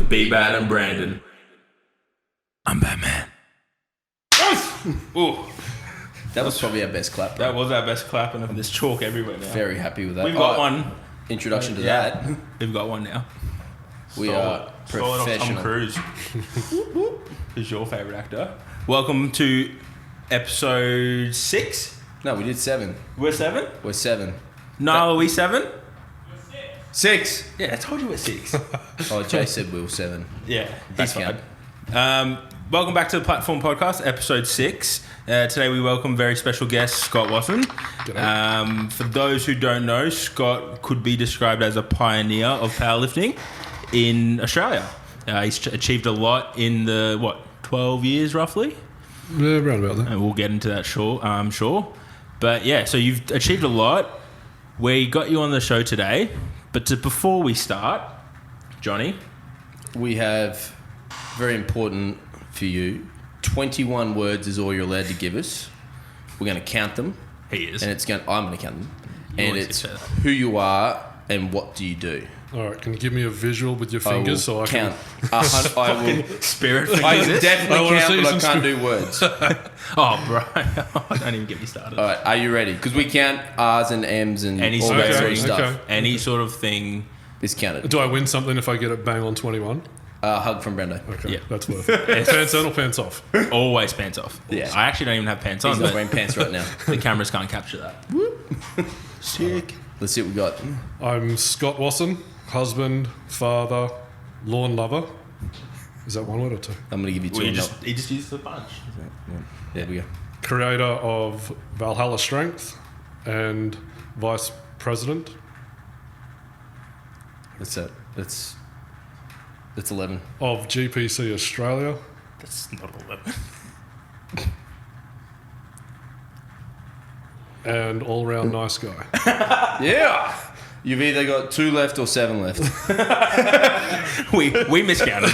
with B-Bad and Brandon. I'm Batman. Ooh, That was probably our best clap. that was our best clap, and there's chalk everywhere now. Very happy with that. We've got one. Introduction to that. We've got one now. We are Solid off Tom professional. Cruise. Who's your favourite actor? Welcome to episode 6. No, we did 7. We're 7? We're 7. No, are we 7? 6. Yeah, I told you we're 6. Oh, Jay said we were 7. Yeah, that's Discount. fine. Welcome back to the Platform Podcast, episode 6. Today we welcome very special guest, Scott Wasson. For those who don't know, Scott could be described as a pioneer of powerlifting in Australia. He's achieved a lot in the, 12 years roughly? Yeah, around about that. And we'll get into that, I'm sure. But yeah, so you've achieved a lot. We got you on the show today. But before we start, Johnny. We have very important for you. 21 words is all you're allowed to give us. We're going to count them. He is. And I'm going to count them. You And always it's say that. who you are and what do you do. All right, can you give me a visual with your I will fingers so I count. can... I will. Spirit I fingers. I definitely wanna count, see but I some can't do words. Oh, bro. Don't even get me started. All right, are you ready? Because we count R's and M's and Any all sort that of sort of thing. stuff. Okay. Any sort of thing. Is counted. Do I win something if I get it bang on 21? Hug from Brendo. Okay, Yeah. that's worth it. Pants on or pants off? Always pants off. Yeah. I actually don't even have pants He's on, not but wearing pants right now. the cameras can't capture that. Sick. Let's see what we got. I'm Scott Wasson, husband, father, lawn lover. Is that one word or two? I'm going to give you two. Well, and he just used the punch. There we go. Creator of Valhalla Strength and vice president. That's it. That's 11. Of GPC Australia. That's not 11. And all-round nice guy. Yeah. You've either got 2 left or 7 left. we miscounted.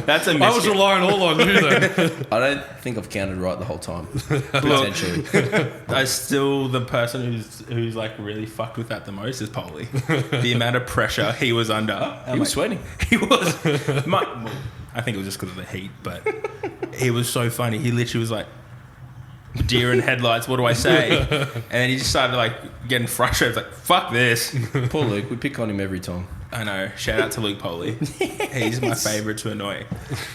That's a I was miscount. relying all on you then. I don't think I've counted right the whole time. Potentially. Still the person who's like really fucked with that the most is Polly. The amount of pressure he was under. He was sweating. He was. Well, I think it was just because of the heat, but he was so funny. He literally was like, deer in headlights, what do I say? And then he just started like getting frustrated. Like, fuck this. Poor Luke. We pick on him every time. I know. Shout out to Luke Polly. He's my favourite to annoy.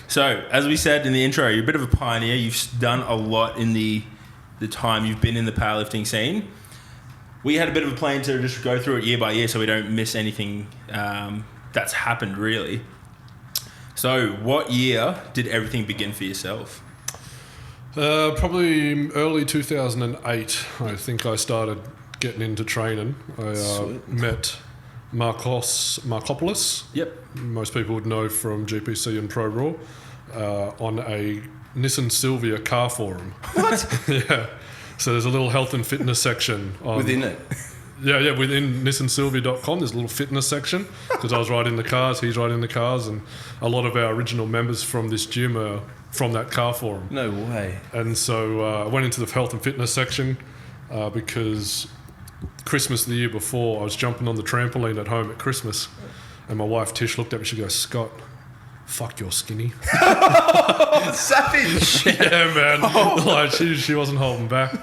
So, as we said in the intro, you're a bit of a pioneer. You've done a lot in the time you've been in the powerlifting scene. We had a bit of a plan to just go through it year by year so we don't miss anything that's happened, really. So, what year did everything begin for yourself? Probably early 2008, I think I started getting into training. I met Markopoulos. Yep. Most people would know from GPC and Pro Raw on a Nissan Silvia car forum. What? Yeah. So there's a little health and fitness section Within it. Yeah, within nissansylvia.com, there's a little fitness section because I was riding the cars, he's riding the cars, and a lot of our original members from this gym are from that car forum. No way. And so I went into the health and fitness section because Christmas the year before, I was jumping on the trampoline at home at Christmas, and my wife Tish looked at me, she goes, "Scott, fuck, you're skinny." Savage. Yeah, man. Like she wasn't holding back.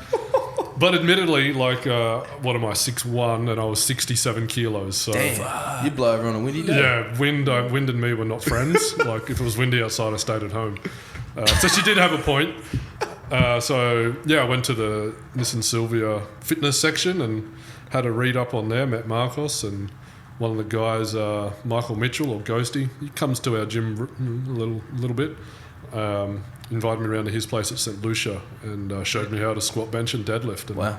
But admittedly, like, what am I, 6'1", and I was 67 kilos. So, Damn. You blow over on a windy day. yeah, wind and me were not friends. Like, if it was windy outside, I stayed at home. So she did have a point. So, yeah, I went to the Nissan Silvia fitness section and had a read up on there, met Marcos and one of the guys, Michael Mitchell or Ghosty. He comes to our gym a little bit. Invited me around to his place at St. Lucia and showed me how to squat, bench and deadlift. And Wow.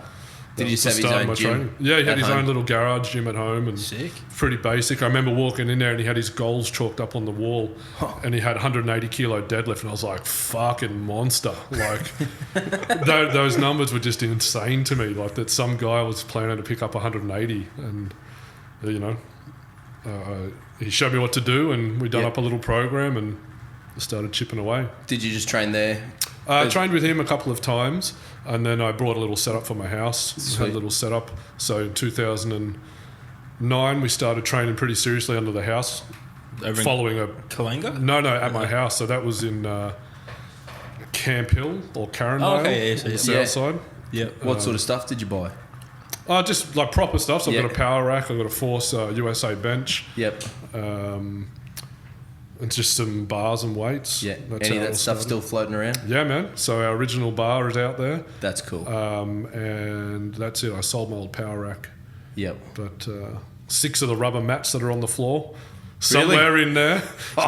Did he that's just the have his start of own my gym? training. Yeah, he had at his home? own little garage gym at home and Sick. pretty basic. I remember walking in there and he had his goals chalked up on the wall and he had 180 kilo deadlift and I was like, fucking monster. Like those numbers were just insane to me. Like that some guy was planning to pick up 180 and you know, he showed me what to do and we done Yep. up a little program and started chipping away. Did you just train there? I trained with him a couple of times and then I brought a little setup for my house. Sweet. Had a little setup. So in 2009 we started training pretty seriously under the house. Over following a... Kalanga? No, at my house. So that was in Camp Hill or Carindale Oh, okay, on the south side. Yep. What sort of stuff did you buy? Just like proper stuff. So I've got a power rack. I've got a Force USA bench. Yep. And just some bars and weights. Yeah. That's Any how of it that all stuff started. still floating around? Yeah, man. So our original bar is out there. That's cool. And that's it. I sold my old power rack. Yep. But 6 of the rubber mats that are on the floor, somewhere in there.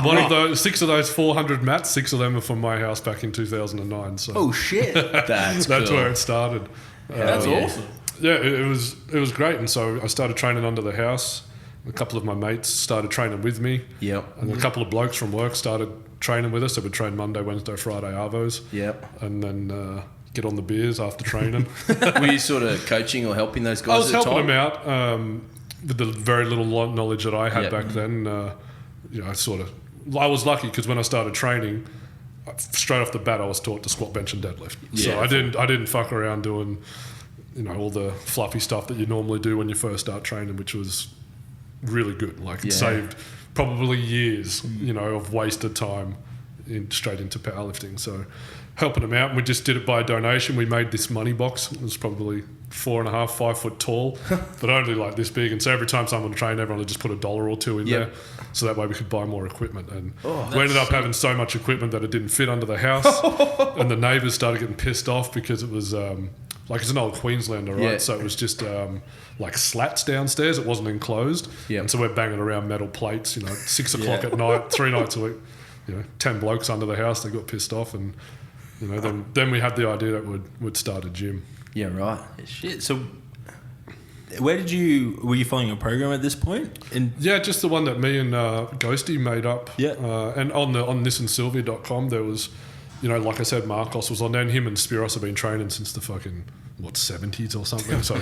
One of those, 6 of those 400 mats, 6 of them are from my house back in 2009. So Oh, shit. That's that's cool. where it started. That's awesome. Yeah, it was great. And so I started training under the house. A couple of my mates started training with me. Yep. And a couple of blokes from work started training with us. So we'd train Monday, Wednesday, Friday arvos. Yep. And then get on the beers after training. Were you sort of coaching or helping those I guys was at the helping time? them out with the very little knowledge that I had Yep. back then. I was lucky because when I started training, straight off the bat, I was taught to squat, bench, and deadlift. Yeah. So I didn't fuck around doing, all the fluffy stuff that you normally do when you first start training, which was really good. Like it saved probably years, of wasted time straight into powerlifting. So helping them out, and we just did it by donation. We made this money box. It was probably 4.5, 5 foot tall, but only like this big. And so every time someone would train, everyone would just put $1 or $2 in there, so that way we could buy more equipment. And we ended up having so much equipment that it didn't fit under the house, and the neighbours started getting pissed off because it was it's an old Queenslander, right? Yeah. So it was just like slats downstairs. It wasn't enclosed, and so we're banging around metal plates. 6 o'clock at night, 3 nights a week. 10 blokes under the house. They got pissed off, and then we had the idea that we'd start a gym. Yeah, right. Shit. So, were you following a program at this point? Yeah, just the one that me and Ghosty made up. Yeah. And on nissansylvia.com there was, like I said, Marcos was on there, and him and Spiros have been training since the fucking 70s or something. So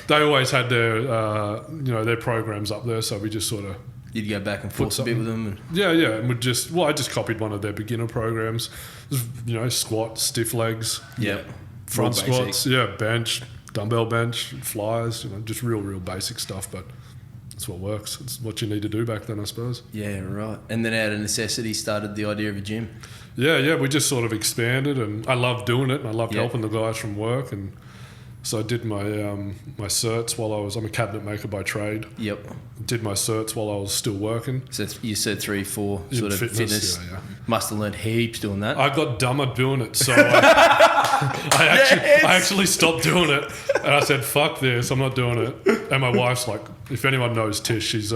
they always had their programs up there. So we just sort of You'd go back and forth a bit with them. and I just copied one of their beginner programs. Squat, stiff legs, Yep. front Real squats, bench, dumbbell bench, flyers, just real basic stuff, but it's what works. It's what you need to do back then, I suppose. Yeah, right. And then out of necessity started the idea of a gym. Yeah, we just sort of expanded, and I loved doing it, and I loved helping the guys from work, and so I did my my certs while I'm a cabinet maker by trade. Yep. Did my certs while I was still working. So you said 3, 4 In sort of fitness. yeah. Must have learned heaps doing that. I got dumber doing it, so I actually stopped doing it, and I said, "Fuck this, I'm not doing it." And my wife's like, if anyone knows Tish, she's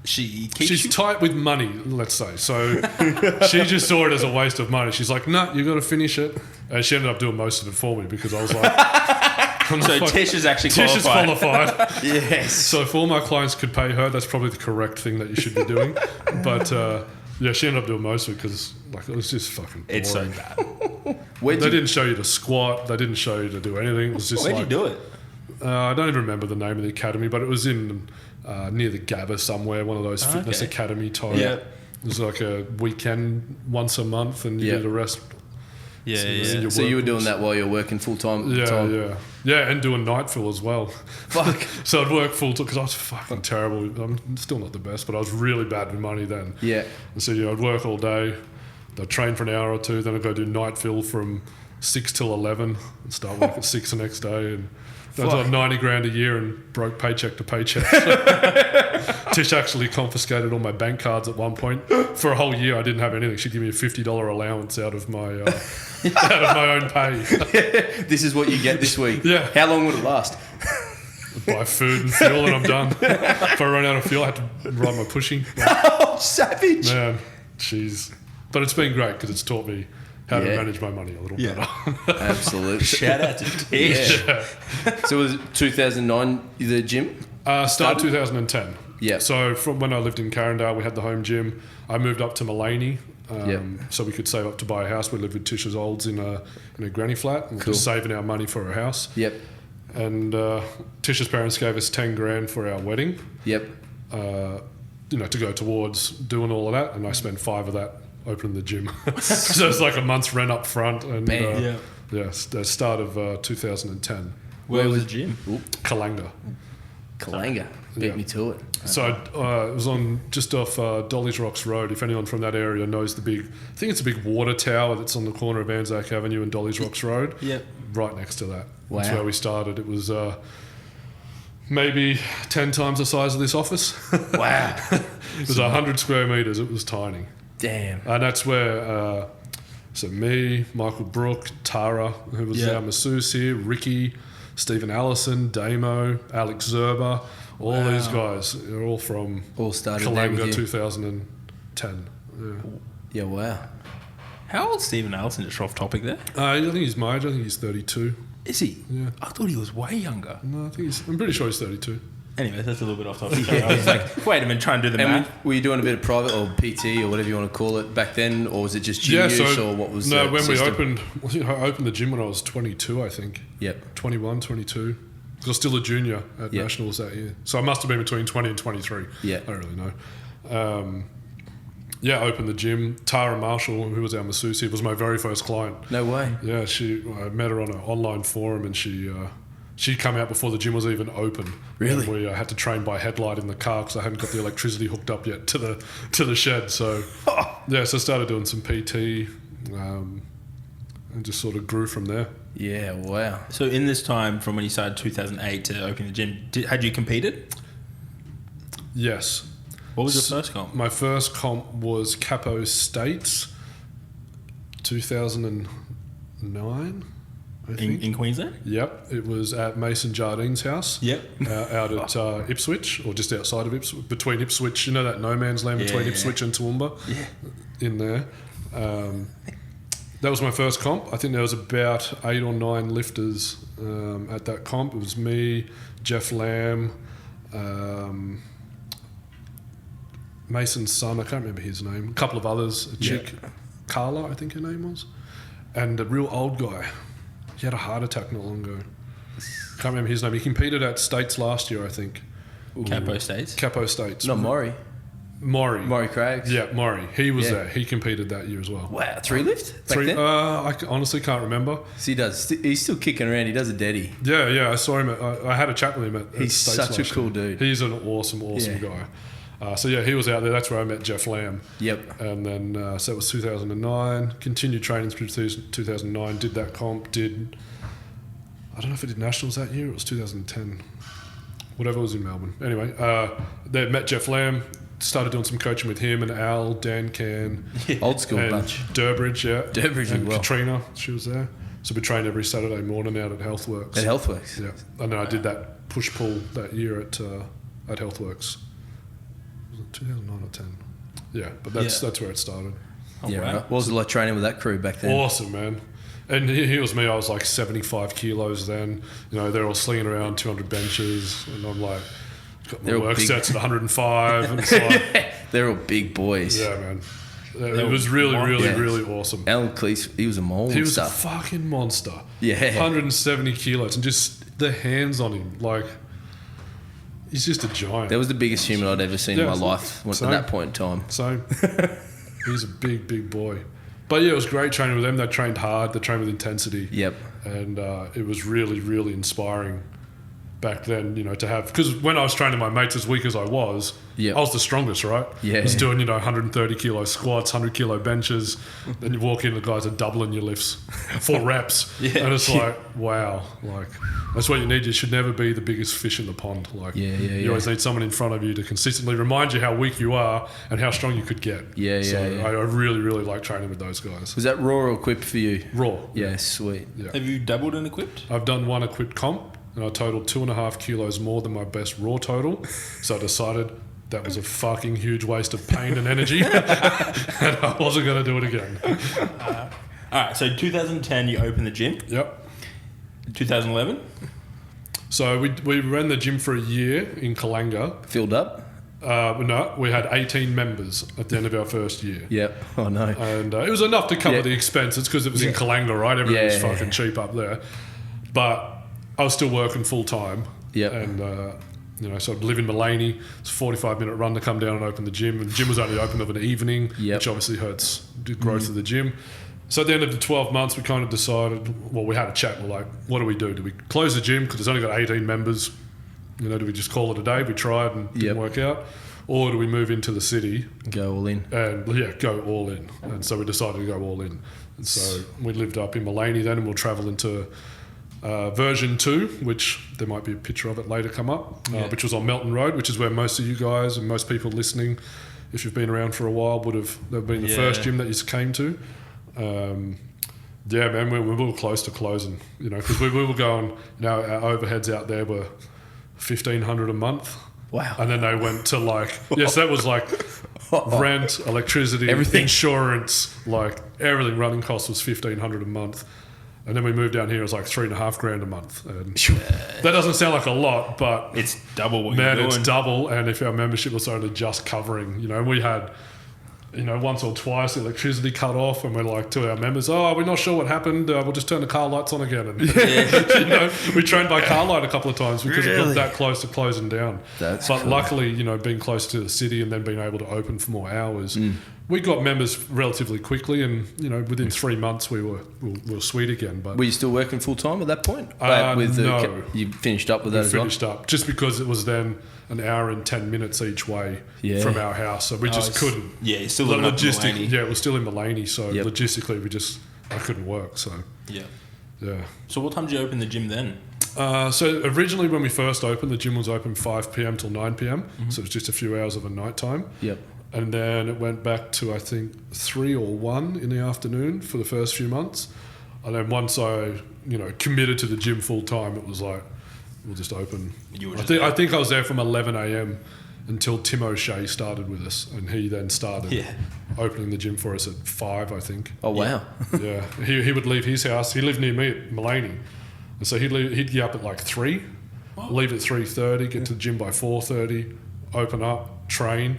She's tight with money, let's say. So she just saw it as a waste of money. She's like, "No, you got to finish it," and she ended up doing most of it for me because I was like, So Tish is actually Tish is qualified. qualified. Yes. So if all my clients could pay her, that's probably the correct thing that you should be doing. But she ended up doing most of it because it was just fucking boring. It's so bad. They didn't show you to squat. They didn't show you to do anything. It was just Where'd you do it? I don't even remember the name of the academy, but it was in near the Gabba somewhere, one of those fitness okay. academy type. Yeah. It was like a weekend once a month, and you Yeah. do the rest. Yeah, your So you were work doing was- that while you're working full time? Yeah, and doing night fill as well. Fuck. So I'd work full time because I was fucking terrible. I'm still not the best, but I was really bad with money then. Yeah. And so I'd work all day, I'd train for an hour or two, then I'd go do night fill from 6 till 11 and start work at 6 the next day. And I was on 90 grand a year and broke paycheck to paycheck. Tish actually confiscated all my bank cards at one point. For a whole year, I didn't have anything. She'd give me a $50 allowance out of my own pay. This is what you get this week. Yeah. How long would it last? Buy food and fuel, and I'm done. If I run out of fuel, I have to ride my pushing. Oh, savage. Man, jeez. But it's been great because it's taught me how to manage my money a little better. Absolutely. Shout out to Tish. Yeah. So was it 2009 the gym? Started 2010. Yeah. So from when I lived in Carindale, we had the home gym. I moved up to Mullaney, so we could save up to buy a house. We lived with Tish's olds in a granny flat, and Cool. just saving our money for a house. Yep. And Tish's parents gave us 10 grand for our wedding. Yep. To go towards doing all of that, and I spent 5 of that opening the gym. So it's like a month's rent up front, and Man. the start of 2010. Where was the gym? Kalanga. Kalanga beat me to it. So it was on just off Dolly's Rocks Road. If anyone from that area knows I think it's a big water tower that's on the corner of Anzac Avenue and Dolly's Rocks Road. Yep. Right next to that. Wow. That's where we started. It was maybe 10 times the size of this office. Wow. It was 100 square metres. It was tiny. Damn. And that's where, so me, Michael Brook, Tara, who was our masseuse here, Ricky, Stephen Allison, Damo, Alex Zerba, all these guys. They're all from All started there with Kalanga you. 2010. Yeah, wow. How old's Stephen Allison? Just off topic there. I think he's my age. I think he's 32. Is he? Yeah. I thought he was way younger. No, I'm pretty sure he's 32. Anyway, that's a little bit off topic. I was like, wait a minute, try and do the And math. were you doing a bit of private or PT or whatever you want to call it back then, or was it just juniors, or what was no, the when system? I opened the gym when I was 22, I think. Yep. 21, 22. I was still a junior at Yep. Nationals that year. So I must have been between 20 and 23. Yeah. I don't really know. I opened the gym. Tara Marshall, who was our masseuse here, was my very first client. No way. Yeah, I met her on an online forum, and she come out before the gym was even open. Really? And we had to train by headlight in the car because I hadn't got the electricity hooked up yet to the shed. So so I started doing some PT, and just sort of grew from there. Yeah, wow. So in this time, from when you started 2008 to opening the gym, had you competed? Yes. What was your first comp? My first comp was Capo States, 2009, I think. In Queensland? Yep, it was at Mason Jardine's house. Yep. Out at Ipswich, or just outside of Ipswich, between Ipswich, you know that no man's land between Ipswich and Toowoomba? Yeah. In there. That was my first comp. I think there was about 8 or 9 lifters at that comp. It was me, Jeff Lamb, Mason's son, I can't remember his name, a couple of others, a chick, Carla, I think her name was, and a real old guy. He had a heart attack not long ago. Can't remember his name. He competed at States last year, I think. Capo States? Capo States. Not Maury. Maury Craigs. Yeah, Maury. He was Yeah. there. He competed that year as well. Wow, 3 lift back then? I honestly can't remember. So he does. He's still kicking around. He does a daddy. Yeah, I saw him. I had a chat with him at He's States such a last cool year. dude. He's an awesome Yeah. guy. He was out there. That's where I met Jeff Lamb. Yep. And then, so it was 2009. Continued training through 2009. Did that comp. I don't know if I did nationals that year. It was 2010. Whatever was in Melbourne. Anyway, they met Jeff Lamb. Started doing some coaching with him and Al, Dan Can, Old school and bunch. Durbridge, Durbridge and as well. Katrina, she was there. So we trained every Saturday morning out at Healthworks. At Healthworks. Yeah, and then I did that push-pull that year at Healthworks. Was it 2009 or 10? Yeah, but that's where it started. Oh, Yeah, wow. right. What was it like training with that crew back then? Awesome, man. And he was me. I was like 75 kilos then. You know, they're all slinging around 200 benches, and I'm like, got my They're all work big. sets at 105. And it's like, They're all big boys. yeah, man. It was really, really awesome. Alan Cleese, he was a mole He and was a stuff. fucking monster. Yeah. 170 kilos, and just the hands on him, like, he's just a giant. That was the biggest human I'd ever seen in my Yeah, life at same. that point in time. So he's a big, big boy. But yeah, it was great training with them. They trained hard. They trained with intensity. Yep. And it was really, really inspiring back then, you know, to have... Because when I was training my mates as weak as I was, Yep. I was the strongest, right? Yeah. I was doing, 130 kilo squats, 100 kilo benches. Then you walk in, the guys are doubling your lifts for reps. Yeah. And it's like, wow. Like, that's what you need. You should never be the biggest fish in the pond. Like, you always need someone in front of you to consistently remind you how weak you are and how strong you could get. Yeah. I really, really like training with those guys. Was that raw or equipped for you? Raw. Yeah, sweet. Yeah. Have you doubled and equipped? I've done one equipped comp, and I totaled 2.5 kilos more than my best raw total. So I decided that was a fucking huge waste of pain and energy, and I wasn't going to do it again. All right, so 2010, you opened the gym. Yep. 2011? So we ran the gym for a year in Kalanga. Filled up? No, we had 18 members at the end of our first year. Yep. Oh, no. And it was enough to cover Yeah. the expenses because it was in Kalanga, right? Everything was fucking cheap up there. But I was still working full time. Yep. And, so I'd live in Mullaney. It's a 45-minute run to come down and open the gym. And the gym was only open of an evening, Yep. which obviously hurts the growth of the gym. So at the end of the 12 months, we kind of decided, well, we had a chat. We're like, what do we do? Do we close the gym because it's only got 18 members? You know, do we just call it a day? We tried and didn't Yep. work out. Or do we move into the city Go all in. and, go all in? And so we decided to go all in. And so we lived up in Mullaney then, and we'll travel into version 2, which there might be a picture of it later come up, which was on Melton Road, which is where most of you guys and most people listening, if you've been around for a while, would have been the first gym that you came to. Yeah, man, we were close to closing, you know, because we were going, you know, our overheads out there were $1,500 a month. Wow. And then they went to like, yes, that was like rent, electricity, Everything. insurance, like everything running cost was $1,500 a month. And then we moved down here, it was like $3,500 a month. And that doesn't sound like a lot, but It's double what man, you're it's doing. double. And if our membership was only just covering, you know, we had, you know, once or twice the electricity cut off, and we're like to our members, "Oh, we're not sure what happened. We'll just turn the car lights on again." And you know, we trained by car light a couple of times because it got that close to closing down. That's but cool. luckily, you know, being close to the city and then being able to open for more hours, we got members relatively quickly, and you know, within 3 months we were sweet again. But Were you still working full time at that point? no. You finished up with that we as well? finished up just because it was then an hour and 10 minutes each way Yeah. from our house, so we just couldn't. Yeah, you're still The living up in logistic, Mullaney. yeah, it was still in Mullaney, so Yep. logistically I couldn't work. So Yeah. yeah. So what time did you open the gym then? So originally when we first opened, the gym was open 5 p.m. till 9 p.m. So it was just a few hours of a night time. Yep. And then it went back to I think 3 or 1 in the afternoon for the first few months. And then once I, you know, committed to the gym full time, it was like we'll just open. You were I just think there. I think I was there from 11 a.m. until Tim O'Shea started with us, and he then started opening the gym for us at 5, I think. Oh, wow. Yeah, he would leave his house. He lived near me at Mullaney, and so he'd get up at like 3, leave at 3:30, get to the gym by 4:30, open up, train.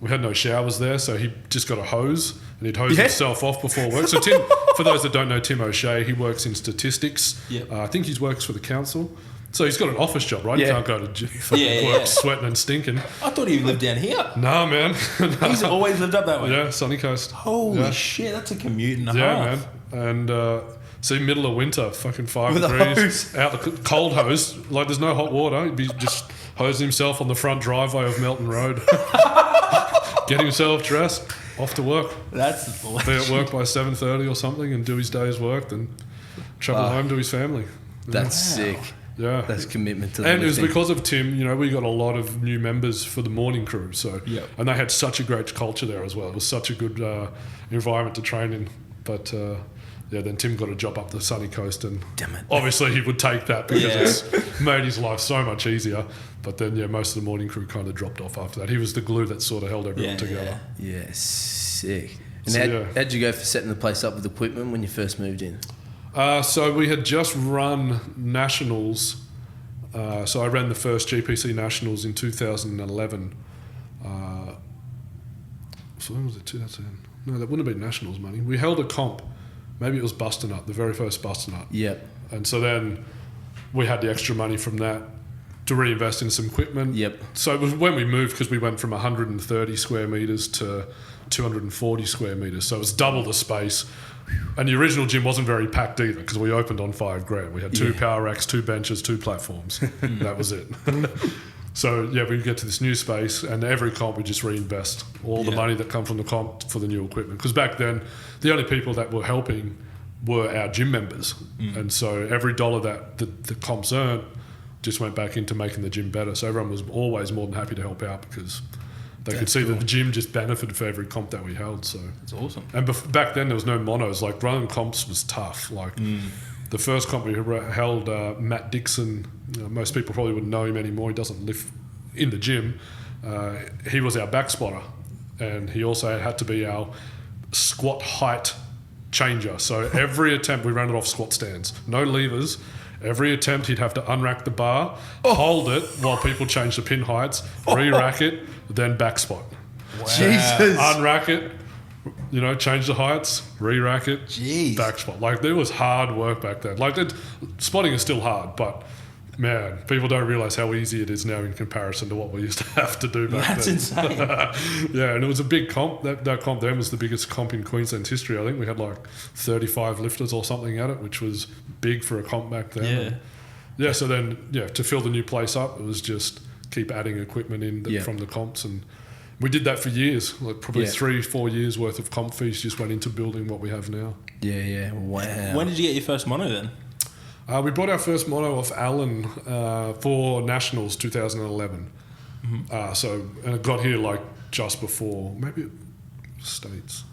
We had no showers there, so he just got a hose and he'd hose himself off before work. So Tim, for those that don't know Tim O'Shea, he works in statistics. Yep. I think he works for the council. So he's got an office job, right? Yeah. You can't go to gym, work yeah. sweating and stinking. I thought he lived down here. Nah, man. He's always lived up that way. Yeah, sunny coast. Holy Yeah. shit, that's a commute and a Yeah, half. man. And see, middle of winter, fucking 5 With a degrees, hose. out the cold hose. Like there's no hot water. He'd be just hosing himself on the front driveway of Melton Road, get himself dressed, off to work. That's Be at work by 7:30 or something, and do his day's work, then travel home to his family. That's sick. Yeah. That's commitment to the And it was lifting. because of Tim, you know, we got a lot of new members for the morning crew. So, Yep. and they had such a great culture there as well. It was such a good environment to train in. But yeah, then Tim got a job up the sunny coast, and Damn it. obviously he would take that because Yeah. it's made his life so much easier. But then, yeah, most of the morning crew kind of dropped off after that. He was the glue that sort of held everyone together. Yeah, sick. And So, how'd you go for setting the place up with equipment when you first moved in? So we had just run nationals. So I ran the first GPC nationals in 2011. So when was it? 2000? No, that wouldn't have been nationals money. We held a comp. Maybe it was Buster Nut, the very first Buster Nut. Yep. And so then we had the extra money from that to reinvest in some equipment. Yep. So it was when we moved, because we went from 130 square metres to 240 square metres. So it was double the space. And the original gym wasn't very packed either, because we opened on $5,000. We had 2 power racks, 2 benches, 2 platforms. That was it. So yeah, we get to this new space, and every comp we just reinvest all the money that come from the comp for the new equipment. Because back then, the only people that were helping were our gym members, and so every dollar that the comps earned just went back into making the gym better. So everyone was always more than happy to help out, because they could see that the gym just benefited for every comp that we held. So That's awesome. and back then there was no monos. Like running comps was tough. Like the first comp we held, Matt Dixon. You know, most people probably wouldn't know him anymore. He doesn't live in the gym. He was our back spotter, and he also had to be our squat height changer. So every attempt we ran it off squat stands, no levers. Every attempt he'd have to unrack the bar, hold it while people change the pin heights, re-rack it, then back spot. Jesus. Unrack it, you know, change the heights, re-rack it, Jeez. back spot. Like there was hard work back then. Like spotting is still hard, but man, people don't realise how easy it is now in comparison to what we used to have to do back That's then. insane. Yeah, and it was a big comp. That comp then was the biggest comp in Queensland's history. I think we had like 35 lifters or something at it, which was big for a comp back then. Yeah. And yeah, so then, to fill the new place up, it was just keep adding equipment in from the comps. And we did that for years, like probably 3-4 years worth of comp fees just went into building what we have now. Yeah. Wow. When did you get your first mono then? We bought our first mono off Alan for Nationals 2011. And it got here like just before, maybe States.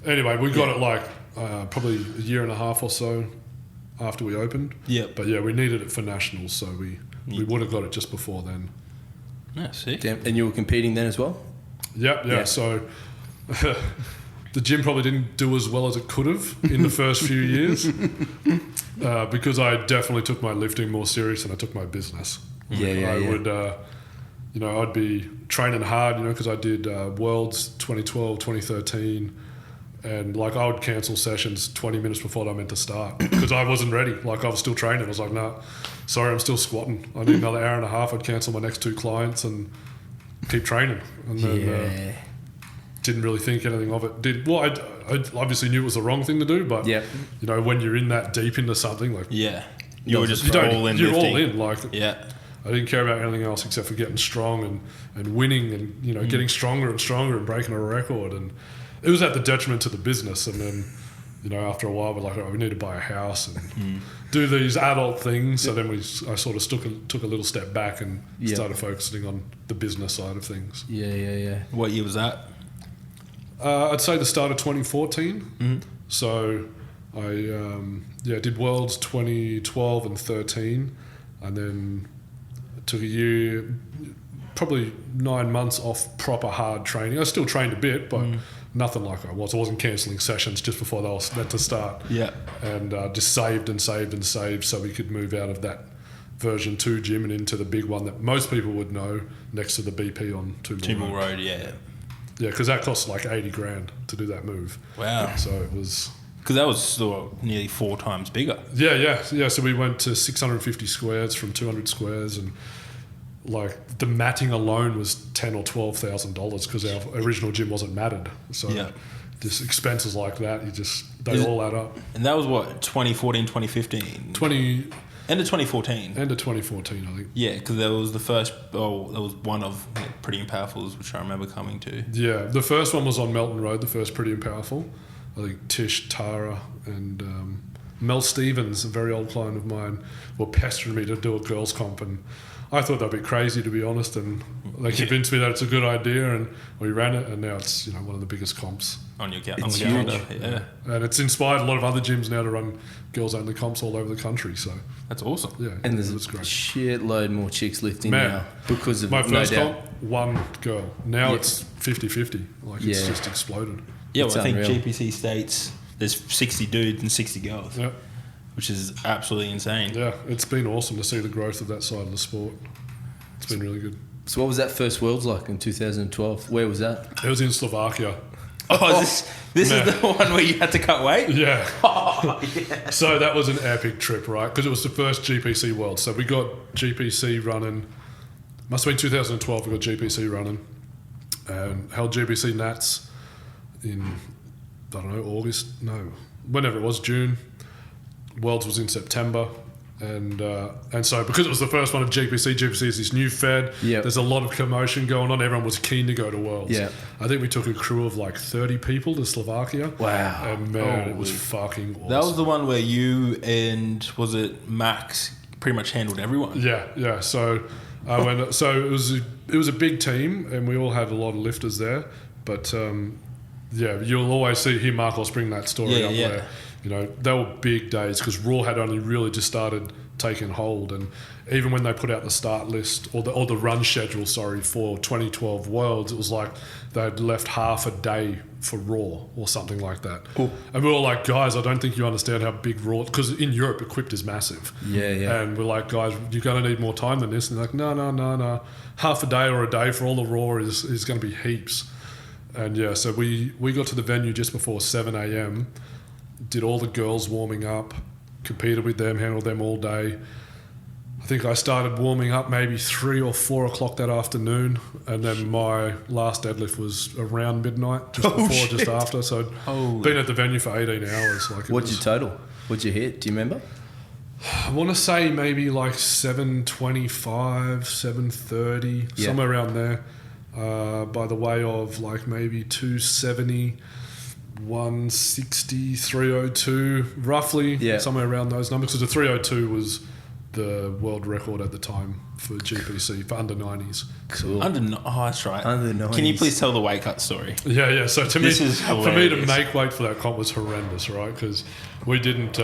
Anyway, we got it like probably a year and a half or so after we opened. Yeah. But we needed it for Nationals, so we would have got it just before then. Yeah, sick. Damn. And you were competing then as well? Yeah. So the gym probably didn't do as well as it could have in the first few years because I definitely took my lifting more serious than I took my business. I would, I'd be training hard, because I did Worlds 2012, 2013, and like I would cancel sessions 20 minutes before I meant to start because I wasn't ready. Like I was still training. I was like, nah, sorry, I'm still squatting. I need another hour and a half. I'd cancel my next 2 clients and keep training. And then didn't really think anything of it. I obviously knew it was the wrong thing to do, but when you're in that deep into something, like you were just all in. You're lifting. all in, like I didn't care about anything else except for getting strong and winning and getting stronger and stronger and breaking a record. And it was at the detriment to the business. And then after a while we're like, we need to buy a house and do these adult things. So then I sort of took a little step back and started focusing on the business side of things. Yeah. What year was that? I'd say the start of 2014. So I did Worlds 2012 and 13, and then took a year, probably 9 months off proper hard training. I still trained a bit, but nothing like I was. I wasn't cancelling sessions just before they were meant to start. Yeah, and just saved so we could move out of that version 2 gym and into the big one that most people would know next to the BP on Toombul Road. Yeah, because that cost like 80 grand to do that move. Wow. So it was... Because that was still nearly 4 times bigger. Yeah. So we went to 650 squares from 200 squares, and like the matting alone was $10,000 or $12,000 because our original gym wasn't matted. So just expenses like that, they all add up. And that was what, 2014, 2015? End of 2014. End of 2014, I think. Yeah, because there was that was one of Pretty and Powerfuls, which I remember coming to. Yeah, the first one was on Melton Road, the first Pretty and Powerful. I think Tish, Tara, and Mel Stevens, a very old client of mine, were pestering me to do a girls' comp, and I thought that'd be crazy, to be honest, and they convinced me that it's a good idea, and we ran it, and now it's one of the biggest comps on your calendar. Yeah, and it's inspired a lot of other gyms now to run girls-only comps all over the country. So that's awesome. Yeah, and there's a shitload more chicks lifting now because of my first comp, one girl. Now it's 50-50. Like it's just exploded. Yeah, well, I think GPC states there's 60 dudes and 60 girls, which is absolutely insane. Yeah, it's been awesome to see the growth of that side of the sport. It's been really good. So what was that first Worlds like in 2012? Where was that? It was in Slovakia. This is the one where you had to cut weight? Yeah. So that was an epic trip, right? Because it was the first GPC World. So we got GPC running, must have been 2012 we got GPC running, and held GPC Nats in, I don't know, August? No. Whenever it was, June. Worlds was in September. And so because it was the first one of GPC is this new fed. Yep. There's a lot of commotion going on. Everyone was keen to go to Worlds. Yep. I think we took a crew of like 30 people to Slovakia. Wow. And man, it was fucking awesome. That was the one where you and, was it Max, pretty much handled everyone? Yeah. So I went. So it was a big team, and we all had a lot of lifters there. But you'll always hear Marcos bring that story up where, they were big days because Raw had only really just started taking hold, and even when they put out the start list or the run schedule, for 2012 Worlds, it was like they'd left half a day for Raw or something like that. Cool. And we were like, guys, I don't think you understand how big Raw, because in Europe equipped is massive. Yeah. And we're like, guys, you're going to need more time than this. And they're like, no. Half a day or a day for all the Raw is going to be heaps. And so we got to the venue just before 7 a.m, did all the girls warming up, competed with them, handled them all day. I think I started warming up maybe 3 or 4 o'clock that afternoon, and then my last deadlift was around midnight, just after. So I'd been at the venue for 18 hours. What'd you total? What'd you hit? Do you remember? I want to say maybe like 725, 730, somewhere around there. By the way of like maybe 270, 160, 302, roughly, somewhere around those numbers. Because the 302 was the world record at the time for GPC for under 90s. Cool. That's right. Under 90s. Can you please tell the weight cut story? Yeah. So for me hilarious. to make weight for that comp was horrendous, right? Because we didn't.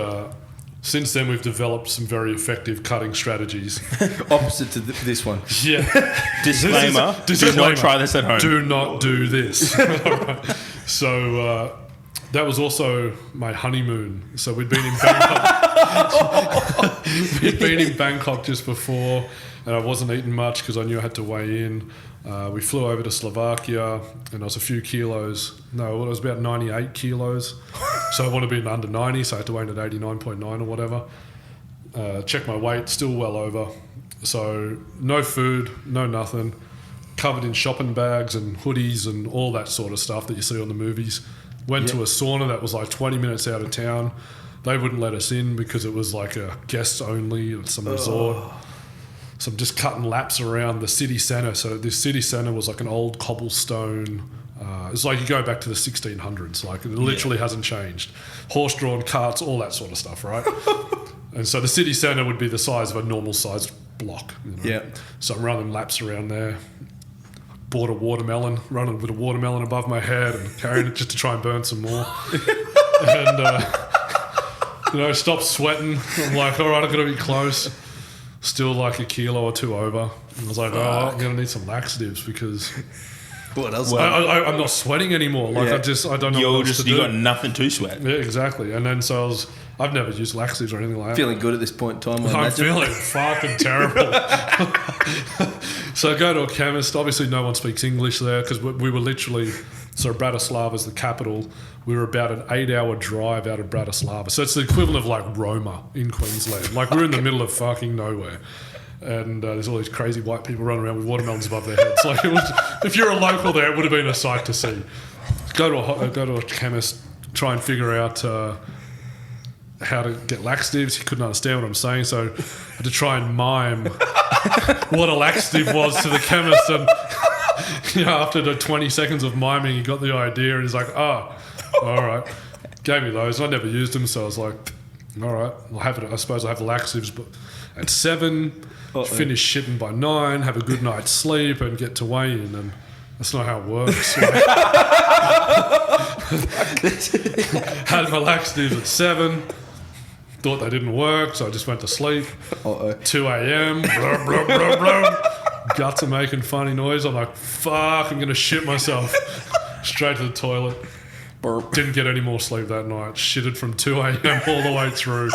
Since then, we've developed some very effective cutting strategies. Opposite to this one. Yeah. Disclaimer. Do not try this at home. Do not do this. So that was also my honeymoon. So we'd been in Bangkok. We'd been in Bangkok just before, and I wasn't eating much because I knew I had to weigh in. We flew over to Slovakia, and I was a few kilos. No, it was about 98 kilos. So I wanted to be under 90, so I had to weigh in at 89.9 or whatever. Check my weight, still well over. So no food, no nothing. Covered in shopping bags and hoodies and all that sort of stuff that you see on the movies. Went to a sauna that was like 20 minutes out of town. They wouldn't let us in because it was like a guests only at some resort. So I'm just cutting laps around the city centre. So this city centre was like an old cobblestone. It's like you go back to the 1600s. Like it literally hasn't changed. Horse-drawn carts, all that sort of stuff, right? And so the city centre would be the size of a normal-sized block. You know? Yeah. So I'm running laps around there. Bought a watermelon, running with a watermelon above my head and carrying it just to try and burn some more. And, stopped sweating. I'm like, all right, I've got to be close. Still like a kilo or two over. And I was like, I'm going to need some laxatives because what else? I'm not sweating anymore. Like I don't know what else to do. You got nothing to sweat. Yeah, exactly. And then so I've never used laxatives or anything like that. Feeling good at this point in time? I'm feeling fucking terrible. So I go to a chemist. Obviously, no one speaks English there because we were literally... So Bratislava's the capital. We were about an 8-hour drive out of Bratislava. So it's the equivalent of like Roma in Queensland. Like we're in the middle of fucking nowhere. And there's all these crazy white people running around with watermelons above their heads. Like it was, if you're a local there, it would have been a sight to see. Go to a chemist, try and figure out how to get laxatives. He couldn't understand what I'm saying, so I had to try and mime what a laxative was to the chemist. And after the 20 seconds of miming, he got the idea, and he's like, "Oh, all right." Gave me those. I never used them, so I was like, "All right, I'll have it. I suppose I'll have the laxatives." But at 7, finish shitting by 9, have a good night's sleep, and get to weigh in. And that's not how it works. Had my laxatives at 7. Thought they didn't work, so I just went to sleep. 2 a.m. Blah, blah, blah, blah. Guts are making funny noise. I'm like, fuck, I'm going to shit myself. Straight to the toilet. Didn't get any more sleep that night. Shitted from 2 a.m. all the way through.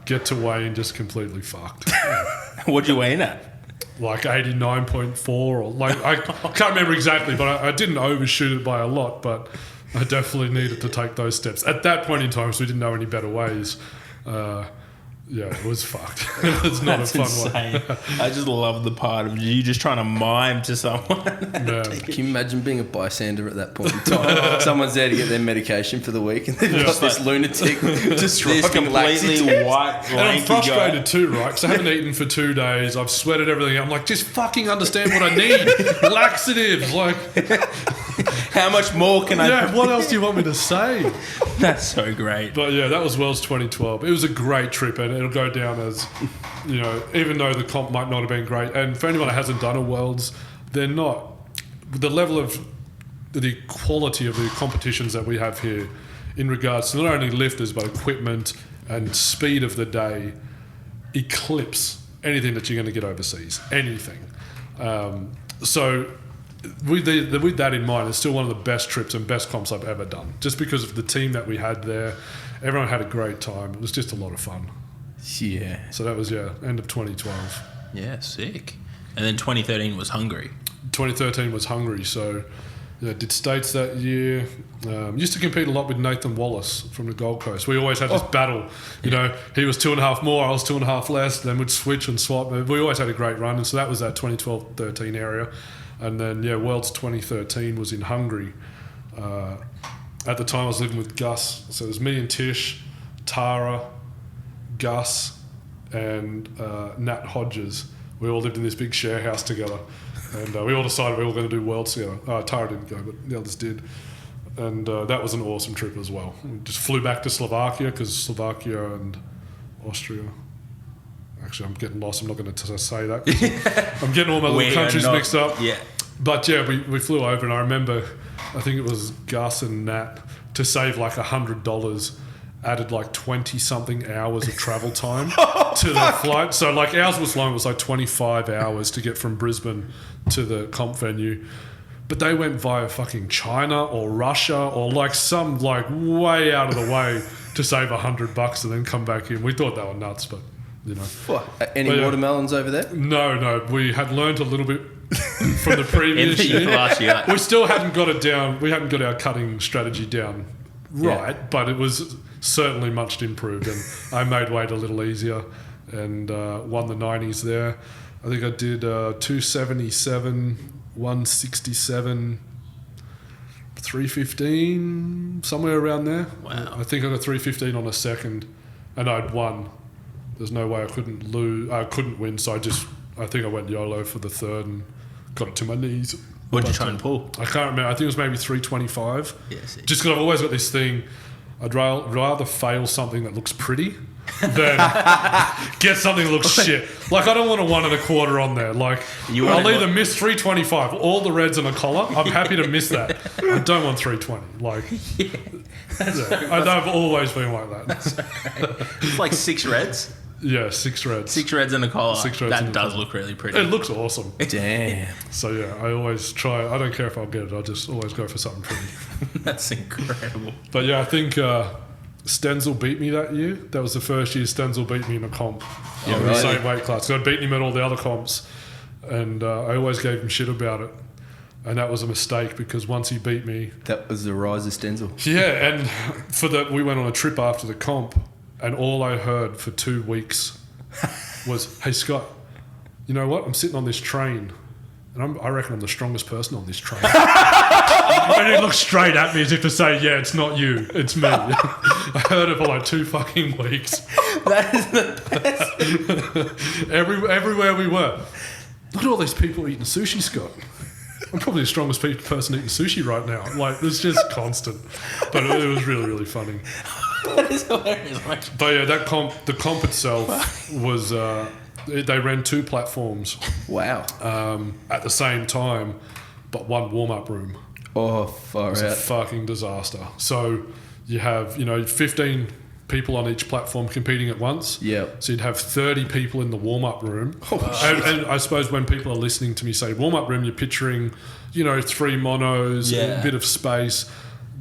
Get to weigh in, just completely fucked. What'd you weigh in at? Like 89.4 or like, I can't remember exactly, but I didn't overshoot it by a lot, but I definitely needed to take those steps. At that point in time, so we didn't know any better ways. It was fucked. It's not a fun way. I just love the part of you just trying to mime to someone. Can you imagine being a bystander at that point in time? Someone's there to get their medication for the week, and they've got this lunatic just completely white. And I'm frustrated too, right? Because I haven't eaten for 2 days. I've sweated everything out. I'm like, just fucking understand what I need. Laxatives, like. How much more can I? Yeah, what else do you want me to say? That's so great. But yeah, that was Worlds 2012. It was a great trip, and it'll go down as, even though the comp might not have been great. And for anyone that hasn't done a Worlds, they're not the level of the quality of the competitions that we have here in regards to not only lifters but equipment and speed of the day eclipse anything that you're going to get overseas. Anything. So. With that in mind, it's still one of the best trips and best comps I've ever done. Just because of the team that we had there, everyone had a great time. It was just a lot of fun. Yeah. So that was end of 2012. Yeah, sick. And then 2013 was Hungary. 2013 was Hungary. So did states that year. Used to compete a lot with Nathan Wallace from the Gold Coast. We always had this battle. He was 2.5 more, I was 2.5 less. Then we'd switch and swap. We always had a great run, and so that was that 2012-13 area. And then, Worlds 2013 was in Hungary. At the time, I was living with Gus. So it was me and Tish, Tara, Gus, and Nat Hodges. We all lived in this big share house together, and we all decided we were going to do Worlds together. Tara didn't go, but the others did. And that was an awesome trip as well. We just flew back to Slovakia because Slovakia and Austria. Actually, I'm getting lost. I'm not going to say that. I'm getting all my little countries mixed up. Yeah. But yeah, we flew over, and I remember, I think it was Gus and Nat, to save like $100, added like 20 something hours of travel time to the flight. So like ours was long. It was like 25 hours to get from Brisbane to the comp venue. But they went via fucking China or Russia or like some like way out of the way to save $100 and then come back in. We thought they were nuts, but you know. What? Any watermelons over there? No. We had learned a little bit from the previous year. Last year. We still hadn't got it down. We hadn't got our cutting strategy down right, but it was certainly much improved, and I made weight a little easier and won the 90s there. I think I did 277, 167, 315, somewhere around there. Wow. I think I got 315 on a second, and I'd won. There's no way I couldn't lose. I couldn't win, so I think I went YOLO for the third and got it to my knees. What did you try and pull? I can't remember. I think it was maybe 325. Yes. Just because I've always got this thing, I'd rather fail something that looks pretty than get something that looks shit. Like, I don't want a 1 1/4 on there. Like, I'll either miss 325, all the reds and a collar. I'm happy to miss that. I don't want 320. Like, I've always been like that. It's like 6 reds. Yeah, 6 reds. 6 reds and a collar. 6 reds that and a does collar. look really pretty. It looks awesome. Damn. So yeah, I always try. I don't care if I'll get it. I just always go for something pretty. That's incredible. But yeah, I think Stenzel beat me that year. That was the first year Stenzel beat me in a comp. Yeah, in the right. same weight class. So I'd beaten him at all the other comps, and I always gave him shit about it. And that was a mistake because once he beat me, That was the rise of Stenzel. yeah. And we went on a trip after the comp, and all I heard for 2 weeks was, "Hey Scott, you know what? I'm sitting on this train, and I reckon I'm the strongest person on this train." And he looked straight at me as if to say, "Yeah, it's not you, it's me." I heard it for like 2 fucking weeks. That is the best. Everywhere we were. Look at all these people eating sushi, Scott. I'm probably the strongest person eating sushi right now. Like, it's just constant. But it was really, really funny. That is hilarious. But yeah, the comp itself was, they ran 2 platforms Wow. at the same time, but 1 warm-up room. Oh, far It's a out. fucking disaster. So you have, 15 people on each platform competing at once. Yep. So you'd have 30 people in the warm-up room. And I suppose when people are listening to me say warm-up room, you're picturing, 3 monos, Yeah. a bit of space.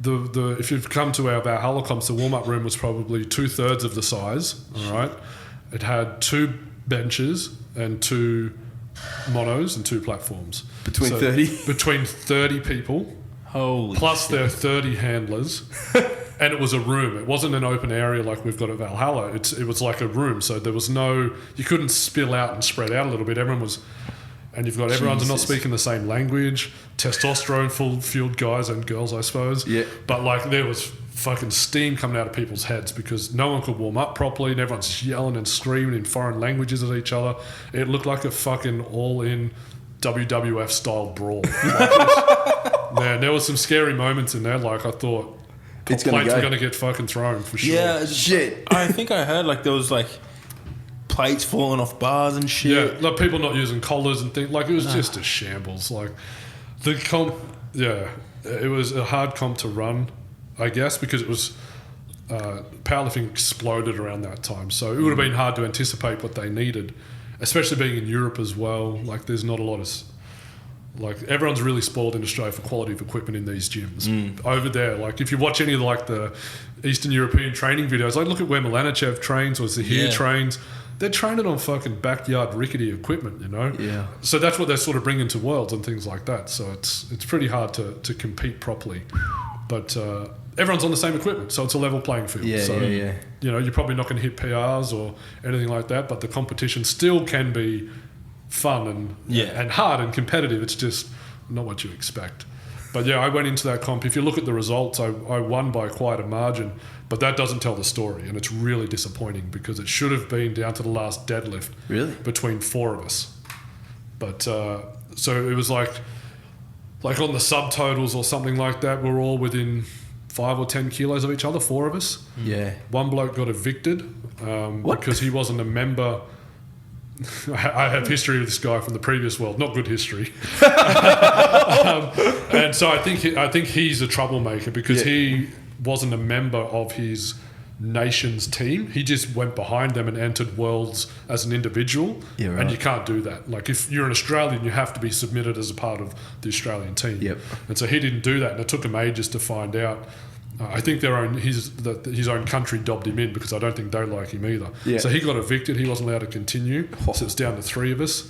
The if you've come to our Valhalla comps, the warm-up room was probably 2/3 of the size. All right. It had 2 benches and 2 monos and 2 platforms. Between 30? Between 30 people. Holy Plus shit. there are 30 handlers. And it was a room. It wasn't an open area like we've got at Valhalla. It was like a room. So there was you couldn't spill out and spread out a little bit. Everyone's not Jesus. speaking the same language. Testosterone fueled guys and girls, I suppose. Yeah. But like there was fucking steam coming out of people's heads because no one could warm up properly and everyone's yelling and screaming in foreign languages at each other. It looked like a fucking all-in WWF style brawl. Man, there was some scary moments in there. Like I thought It's gonna plates go. were going to get fucking thrown for sure. Yeah, Shit. I think I heard like there was like plates falling off bars and shit. Yeah, like people not using collars and things. Like it was just a shambles. Like the comp, yeah, it was a hard comp to run, I guess, because it was powerlifting exploded around that time. So it would have been hard to anticipate what they needed, especially being in Europe as well. Like there's not a lot of like everyone's really spoiled in Australia for quality of equipment in these gyms. Over there, like if you watch any of like the Eastern European training videos, like look at where Milanichev trains or Zahir trains. They're training on fucking backyard rickety equipment, Yeah. So that's what they're sort of bringing to Worlds and things like that. So it's pretty hard to compete properly. But everyone's on the same equipment, so it's a level playing field. Yeah, so, yeah. you're probably not going to hit PRs or anything like that, but the competition still can be fun and hard and competitive. It's just not what you expect. But yeah, I went into that comp. If you look at the results, I won by quite a margin, but that doesn't tell the story, and it's really disappointing because it should have been down to the last deadlift. Really? Between 4 of us. But so it was like on the subtotals or something like that, we're all within 5 or 10 kilos of each other, 4 of us. Yeah. One bloke got evicted because he wasn't a member. I have history with this guy from the previous world, not good history. And so I think he's a troublemaker because he wasn't a member of his nation's team. He just went behind them and entered worlds as an individual. Yeah, right. And you can't do that. Like if you're an Australian, you have to be submitted as a part of the Australian team. Yep. And so he didn't do that, and it took him ages to find out. I think his own country dobbed him in because I don't think they like him either. Yeah. So he got evicted. He wasn't allowed to continue. So it's down to 3 of us.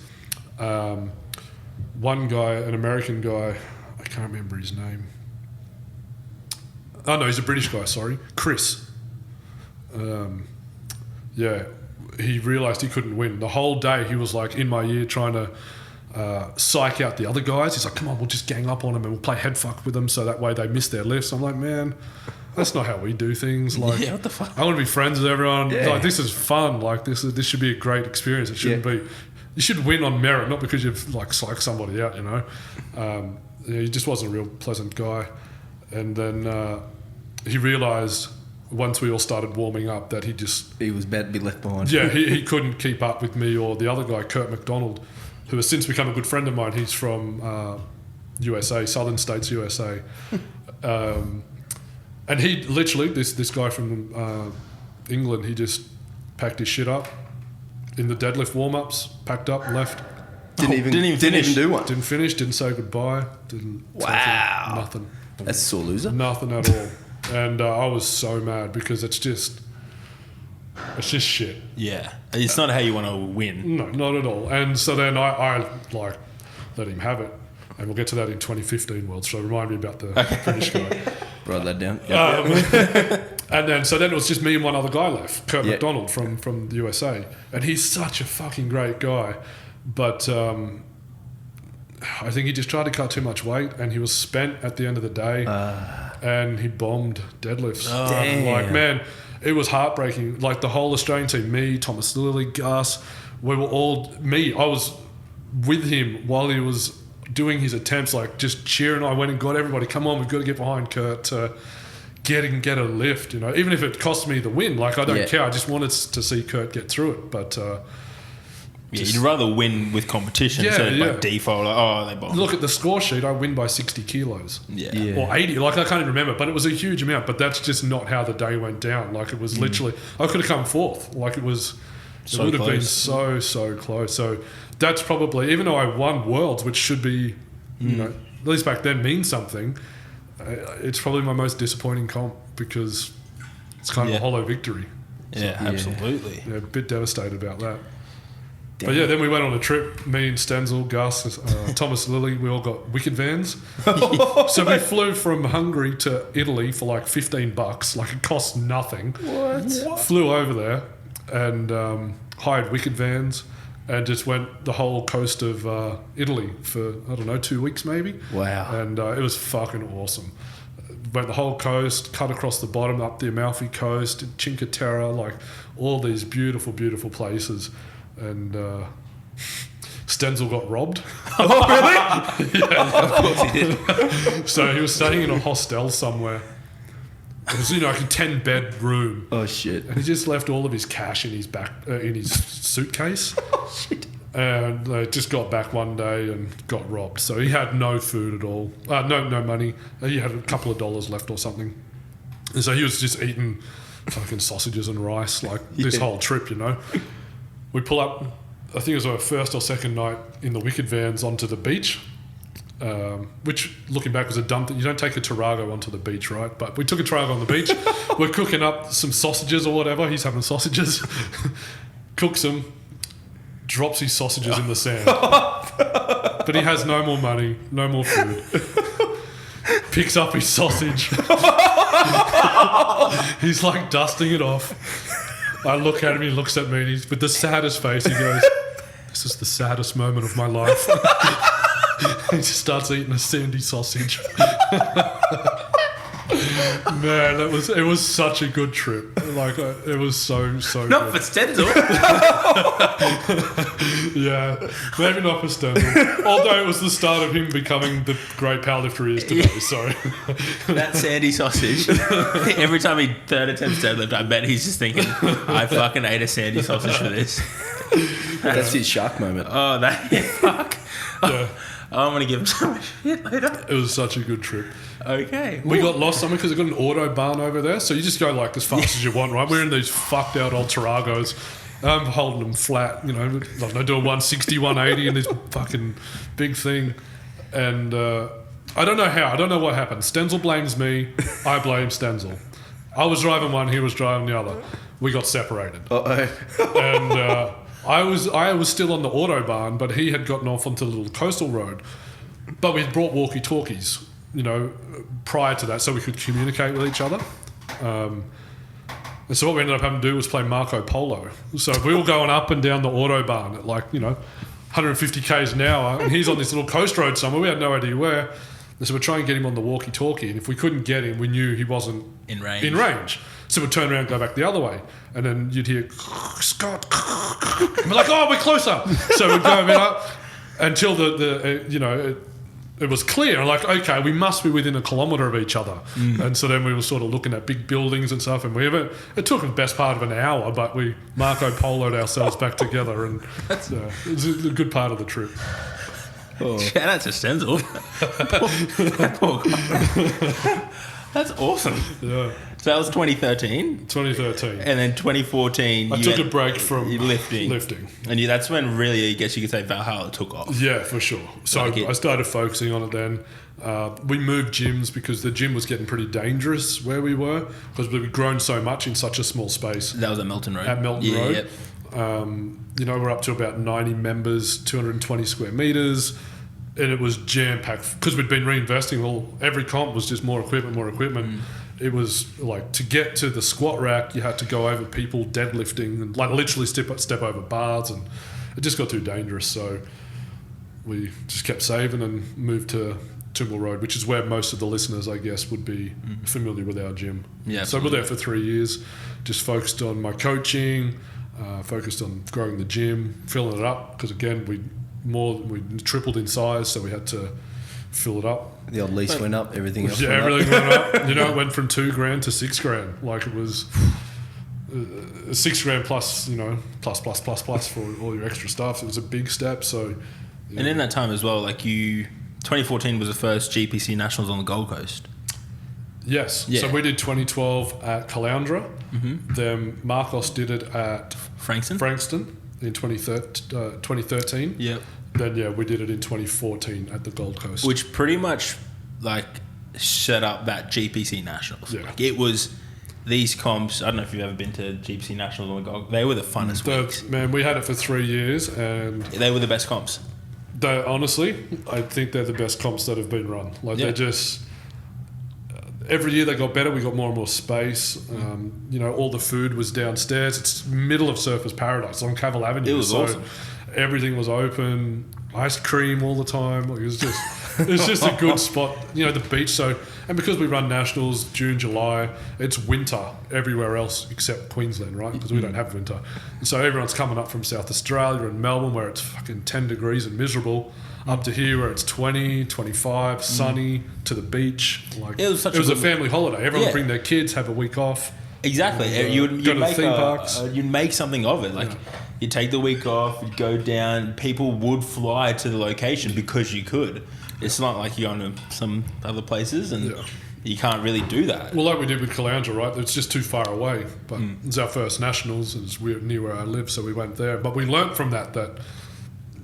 One guy, an American guy, I can't remember his name. Oh no, he's a British guy. Sorry, Chris. He realised he couldn't win. The whole day he was like in my ear trying to psych out the other guys. He's like, come on, we'll just gang up on them and we'll play head fuck with them so that way they miss their lifts. I'm like, man, that's not how we do things. Like, what the fuck? I want to be friends with everyone. Yeah. Like, this is fun. Like, this should be a great experience. It shouldn't be. You should win on merit, not because you've like psyched somebody out. You know, he just wasn't a real pleasant guy. And then he realised once we all started warming up that he was about to be left behind. Yeah, he couldn't keep up with me or the other guy, Kurt McDonald, who has since become a good friend of mine. He's from USA, Southern States, USA. And he literally, this guy from England, he just packed his shit up in the deadlift warm-ups, packed up, left. Didn't even do one. Didn't finish, didn't say goodbye, didn't Wow. nothing. That's a sore loser. Nothing at all. And I was so mad because it's just shit. Yeah. It's not how you want to win. No, not at all. And so then I like let him have it. And we'll get to that in 2015 World. So remind me about the British guy. Write that down. And then it was just me and one other guy left, Kurt McDonald from the USA. And he's such a fucking great guy. But I think he just tried to cut too much weight and he was spent at the end of the day. And he bombed deadlifts. Oh, damn. Like, man, it was heartbreaking. Like the whole Australian team, me, Thomas Lilly, Gus, we were all, I was with him while he was doing his attempts, like just cheering. I went and got everybody, come on, we've got to get behind Kurt to get a lift, you know, even if it cost me the win. Like, I don't care. I just wanted to see Kurt get through it. But you'd rather win with competition instead of by default. Like, they bombed. Look at the score sheet. I win by 60 kilos. Yeah. Or 80. Like, I can't even remember. But it was a huge amount. But that's just not how the day went down. Like, it was literally... I could have come fourth. Like, it was... It would have been so close. So that's probably... Even though I won Worlds, which should be, you know, at least back then means something, it's probably my most disappointing comp because it's kind of a hollow victory. Yeah, absolutely. Yeah, a bit devastated about that. Damn. But yeah, then we went on a trip. Me and Stenzel, Gus, Thomas Lilly, we all got wicked vans. So we flew from Hungary to Italy for like $15. Like, it cost nothing. What? Flew over there and hired wicked vans and just went the whole coast of Italy for, I don't know, 2 weeks maybe. Wow. And it was fucking awesome. Went the whole coast, cut across the bottom, up the Amalfi Coast, Cinque Terre, like all these beautiful, beautiful places. And Stenzel got robbed. Oh, really? Yeah. Of course he did. So he was staying in a hostel somewhere. It was, like a 10-bed room. Oh, shit. And he just left all of his cash in his in his suitcase. Oh, shit. And they just got back one day and got robbed. So he had no food at all. No money. He had a couple of dollars left or something. And so he was just eating fucking sausages and rice like this whole trip, you know. We pull up, I think it was our first or second night in the wicked vans onto the beach, which, looking back, was a dumb thing. You don't take a Tarago onto the beach, right? But we took a Tarago on the beach. We're cooking up some sausages or whatever. He's having sausages. Cooks them. Drops his sausages in the sand. But he has no more money, no more food. Picks up his sausage. He's like dusting it off. I look at him, he looks at me, and he's with the saddest face. He goes, "This is the saddest moment of my life." He just starts eating a sandy sausage. Man, it was such a good trip. Like it was so Not good. for Stenzel. Yeah, maybe not for Stenzel. Although it was the start of him becoming the great powerlifter he is today. So That Sandy sausage. Every time he third attempts deadlift, I bet he's just thinking, I fucking ate a Sandy sausage for this. That's his shark moment. Oh, that fuck. yeah, I'm gonna give him so much shit later. it was such a good trip. Okay. We got lost somewhere because they've got an auto barn over there, so you just go like as fast as you want, right? We're in these fucked out old Taragos. I'm holding them flat, you know, I don't know, doing 160, 180 in this fucking big thing. And I don't know how, I don't know what happened. Stenzel blames me, I blame Stenzel. I was driving one, he was driving the other. We got separated. And I was still on the autobahn, but he had gotten off onto the little coastal road. But we brought walkie-talkies, you know, prior to that, so we could communicate with each other. And so what we ended up having to do was play Marco Polo. So we were going up and down the autobahn at like, you know, 150 k's an hour, and he's on this little coast road somewhere. We had no idea where. And so we're trying to get him on the walkie-talkie, and if we couldn't get him, we knew he wasn't In range. So we'd turn around and go back the other way, and then you'd hear Scott. And we're like, oh, we're closer. So we'd go up until it was clear. Like, okay, we must be within a kilometre of each other. And so then we were sort of looking at big buildings and stuff, and it took the best part of an hour, but we Marco Poloed ourselves back together, and it was a good part of the trip. Oh. Shout out to Stenzel. Poor guy. That's awesome. Yeah. So that was 2013. 2013. And then 2014, I took a break from lifting. And that's when really, I guess you could say Valhalla took off. Yeah, for sure. So I started focusing on it then. We moved gyms because the gym was getting pretty dangerous where we were because we'd grown so much in such a small space. That was at Melton Road. At Melton Road. Yep. You know, we're up to about 90 members, 220 square metres, and it was jam-packed because we'd been reinvesting. Well, every comp was just more equipment. It was like to get to the squat rack, you had to go over people deadlifting and like literally step over bars, and it just got too dangerous. So we just kept saving and moved to Toombul Road, which is where most of the listeners, I guess, would be familiar with our gym. Yeah, so we're there for 3 years, just focused on my coaching, focused on growing the gym, filling it up because again we tripled in size, so we had to fill it up. The old lease went up, everything else. Yeah, everything went up. You know, it went from $2,000 to $6,000. Like it was $6,000 plus, you know, plus for all your extra stuff. It was a big step. So, and in that time as well, like 2014 was the first GPC Nationals on the Gold Coast. Yes. Yeah. So we did 2012 at Caloundra. Then Marcos did it at Frankston in 2013. Yep. Then we did it in 2014 at the Gold Coast. Which pretty much like set up that GPC Nationals. Yeah. Like it was these comps. I don't know if you've ever been to GPC Nationals on the Gold. They were the funnest weeks. Man, we had it for 3 years, and They were the best comps. honestly, I think they're the best comps that have been run. Like they're just every year they got better. We got more and more space. You know, all the food was downstairs. It's middle of Surfers Paradise on Cavill Avenue. It was awesome. Everything was open, ice cream all the time. Like, it was just a good spot. You know, the beach. So, and because we run nationals June, July, it's winter everywhere else except Queensland, right? Because we don't have winter. And so everyone's coming up from South Australia and Melbourne where it's fucking 10 degrees and miserable, up to here where it's 20, 25, sunny, to the beach. Like It was a family holiday. Everyone would Yeah. bring their kids, have a week off. Exactly. You'd go to the make theme parks. You'd make something of it. Like you'd take the week off, you'd go down. People would fly to the location because you could. It's not like you're going to some other places and you can't really do that. Well, like we did with Caloundra, right? It's just too far away. But it's our first nationals. It's near where I live, so we went there. But we learnt from that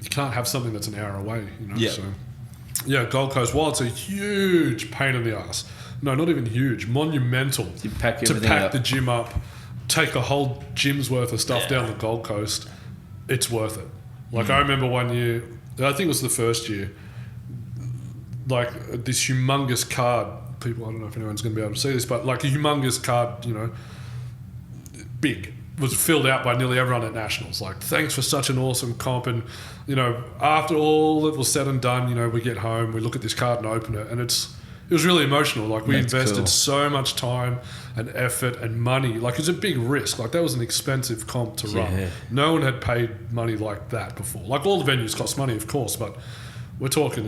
you can't have something that's an hour away. You know. Yeah. So, Gold Coast. While it's a huge pain in the ass. No, not even huge. Monumental. You pack to everything pack up. the gym up, take a whole gym's worth of stuff down the Gold Coast. It's worth it. Like I remember one year, I think it was the first year, like this humongous card. People, I don't know if anyone's going to be able to see this, but like a humongous card, you know, big, was filled out by nearly everyone at Nationals. Like, thanks for such an awesome comp. And, you know, after all that was said and done, you know, we get home, we look at this card and open it, and it's it was really emotional. Like we That's invested cool. so much time and effort and money. Like it's a big risk. Like that was an expensive comp to run. No one had paid money like that before. Like all the venues cost money, of course, but we're talking,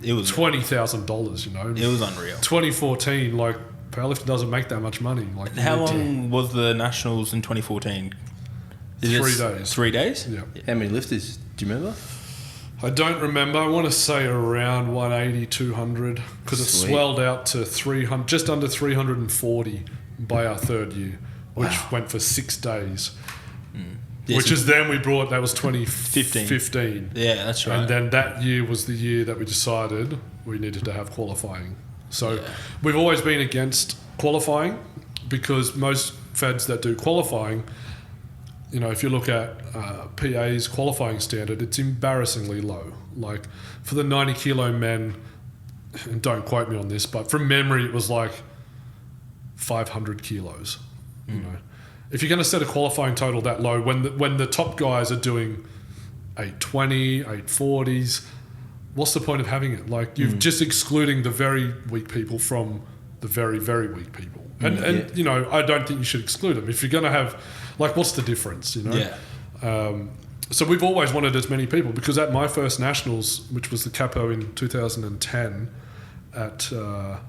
It was $20,000. It was unreal. 2014, like powerlifting doesn't make that much money. Like How long was the nationals in 2014? 3 days. 3 days? Yeah. How many lifters? Do you remember? I don't remember. I want to say around 180, 200, because it Sweet. swelled out to 300, just under 340 by our third year, which went for 6 days. Yeah, Which so- is then we brought, that was 2015. Yeah, that's right. And then that year was the year that we decided we needed to have qualifying. So we've always been against qualifying because most feds that do qualifying, if you look at PA's qualifying standard, it's embarrassingly low. Like for the 90 kilo men, and don't quote me on this, but from memory it was like 500 kilos. If you're going to set a qualifying total that low, when the top guys are doing 820, 840s, what's the point of having it? Like you're just excluding the very weak people from the very, very weak people. And I don't think you should exclude them. If you're going to have, like, what's the difference, Yeah. So we've always wanted as many people because at my first nationals, which was the Capo in 2010 at a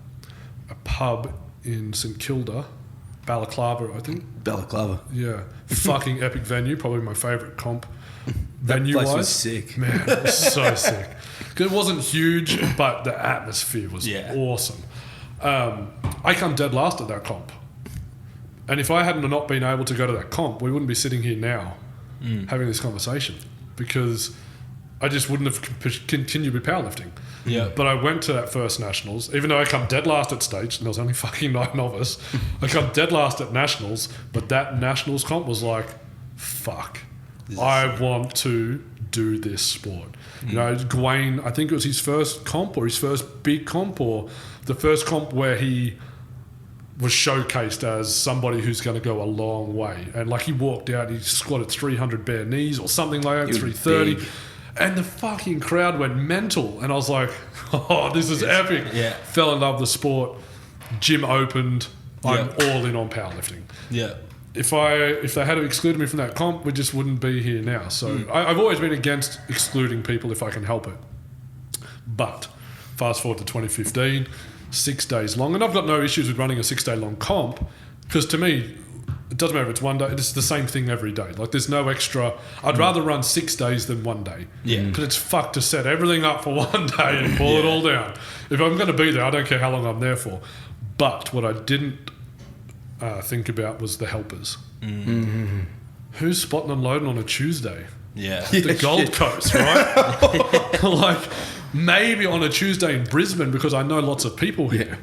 pub in St Kilda, Balaclava, I think. Balaclava. Yeah. Fucking epic venue. Probably my favourite comp. That place Venue-wise. was sick. Man, it was so sick. 'Cause it wasn't huge, but the atmosphere was awesome. I come dead last at that comp. And if I hadn't not been able to go to that comp, we wouldn't be sitting here now having this conversation because I just wouldn't have continued with powerlifting. Yeah. But I went to that first nationals, even though I come dead last at stage, and there was only fucking 9 of us. I come dead last at nationals, but that nationals comp was like, fuck, I want to do this sport. Gawain, I think it was his first comp or his first big comp or the first comp where he was showcased as somebody who's going to go a long way. And like he walked out, he squatted 300 bare knees or something like that, He was 330. big. And the fucking crowd went mental. And I was like, oh, this is epic. Yeah. Fell in love with the sport. Gym opened. I'm all in on powerlifting. Yeah. If they had to exclude me from that comp, we just wouldn't be here now. So I've always been against excluding people if I can help it. But fast forward to 2015, 6 days long. And I've got no issues with running a 6 day long comp because to me, it doesn't matter if it's one day, it's the same thing every day. Like there's no extra. I'd rather run 6 days than 1 day. Yeah. Because it's fucked to set everything up for 1 day and pull it all down. If I'm going to be there, I don't care how long I'm there for. But what I didn't think about was the helpers. Who's spotting and loading on a Tuesday? Yeah. The Gold Coast, right? Like maybe on a Tuesday in Brisbane because I know lots of people here.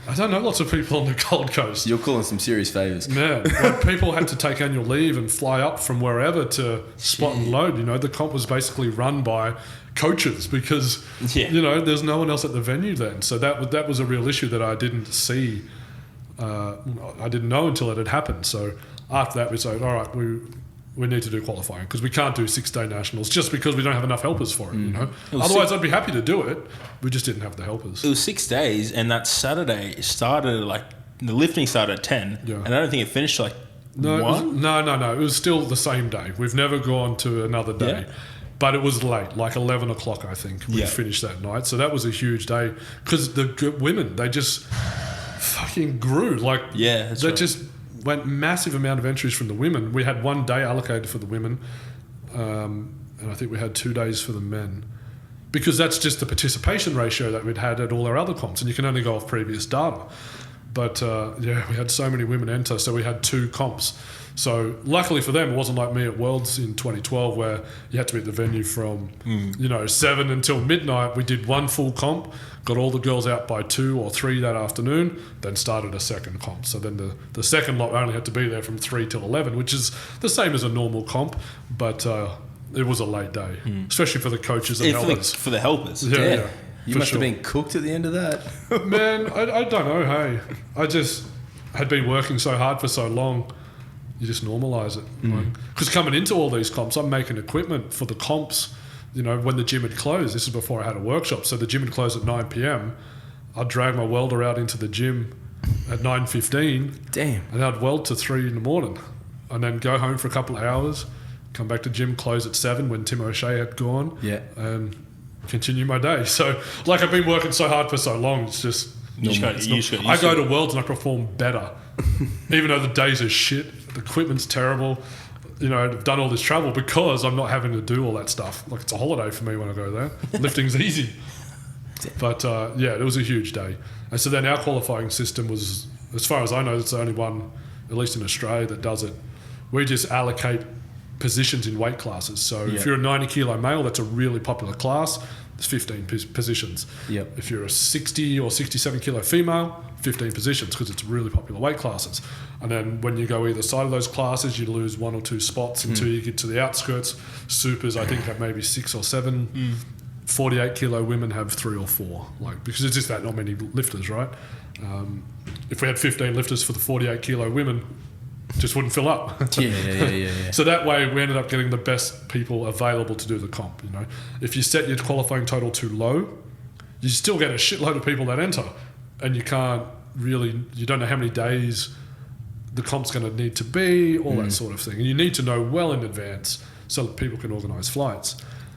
I don't know lots of people on the Gold Coast. You're calling some serious favours. Man, when people had to take annual leave and fly up from wherever to spot and load, the comp was basically run by coaches because, there's no one else at the venue then. So that was a real issue that I didn't see. I didn't know until it had happened. So after that, we said, all right, we need to do qualifying because we can't do 6 day nationals just because we don't have enough helpers for it, Otherwise, I'd be happy to do it. We just didn't have the helpers. It was 6 days, and that Saturday started the lifting started at 10, and I don't think it finished like 1. No. It was still the same day. We've never gone to another day. Yeah. But it was late, like 11 o'clock, I think. We finished that night. So that was a huge day because the women, they just fucking grew. Like, that's they right. just went massive amount of entries from the women. We had 1 day allocated for the women, and I think we had 2 days for the men. Because that's just the participation ratio that we'd had at all our other comps, and you can only go off previous data. But we had so many women enter, so we had 2 comps. So luckily for them, it wasn't like me at Worlds in 2012 where you had to be at the venue from 7 until midnight. We did 1 full comp, got all the girls out by 2 or 3 that afternoon, then started a second comp. So then the second lot only had to be there from 3 till 11, which is the same as a normal comp, but it was a late day, especially for the coaches and helpers. For the helpers. Yeah. You for must sure. have been cooked at the end of that. Man, I don't know, hey. I just had been working so hard for so long, you just normalise it. Because coming into all these comps, I'm making equipment for the comps, when the gym had closed. This is before I had a workshop. So the gym had closed at 9 p.m. I'd drag my welder out into the gym at 9:15. Damn. And I'd weld to 3 in the morning, and then go home for a couple of hours, come back to gym, close at 7 when Tim O'Shea had gone, and continue my day. So, like, I've been working so hard for so long, it's just... I go to Worlds and I perform better, even though the days are shit, the equipment's terrible. You know, I've done all this travel because I'm not having to do all that stuff. Like, it's a holiday for me when I go there. Lifting's easy. But, it was a huge day. And so then our qualifying system was, as far as I know, it's the only one, at least in Australia, that does it. We just allocate positions in weight classes. So if you're a 90 kilo male, that's a really popular class. There's 15 positions. If you're a 60 or 67 kilo female, 15 positions, because it's really popular weight classes. And then when you go either side of those classes, you lose 1 or 2 spots until you get to the outskirts. Supers, I think, have maybe 6 or 7. 48 kilo women have 3 or 4, like, because it's just that not many lifters, right? If we had 15 lifters for the 48 kilo women, just wouldn't fill up. Yeah. So that way we ended up getting the best people available to do the comp. You know, if you set your qualifying total too low, you still get a shitload of people that enter, and you don't know how many days the comp's going to need to be, all that sort of thing. And you need to know well in advance so that people can organise flights.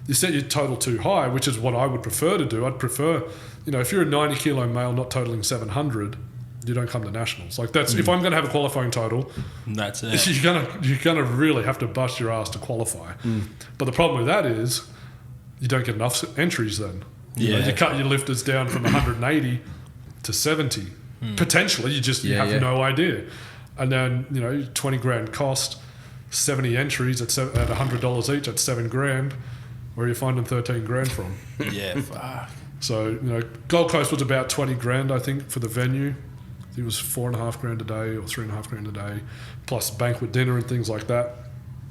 You set your total too high, which is what I would prefer to do. I'd prefer, you know, if you're a 90 kilo male not totaling 700, you don't come to nationals. Like, that's if I'm going to have a qualifying total, that's it. You're gonna really have to bust your ass to qualify. But the problem with that is you don't get enough entries then. You know, you cut your lifters down from 180 to 70. Potentially, you have no idea. And then, you know, 20 grand cost, 70 entries at $100 each, at $7,000. Where are you finding 13 grand from? Fuck. So, you know, Gold Coast was about 20 grand, I think, for the venue. I think it was 4.5 grand a day or 3.5 grand a day, plus banquet dinner and things like that.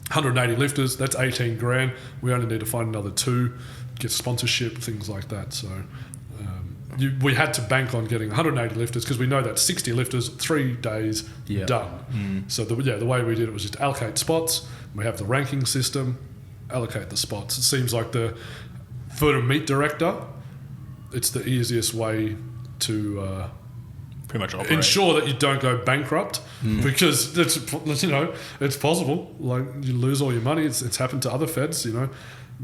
180 lifters, that's 18 grand. We only need to find another 2, get sponsorship, things like that. So we had to bank on getting 180 lifters because we know that 60 lifters, 3 days, done. So the way we did it was just allocate spots. We have the ranking system, allocate the spots. It seems like for the meet director, it's the easiest way to pretty much operate. Ensure that you don't go bankrupt, because it's possible. Like, you lose all your money. It's happened to other feds, you know,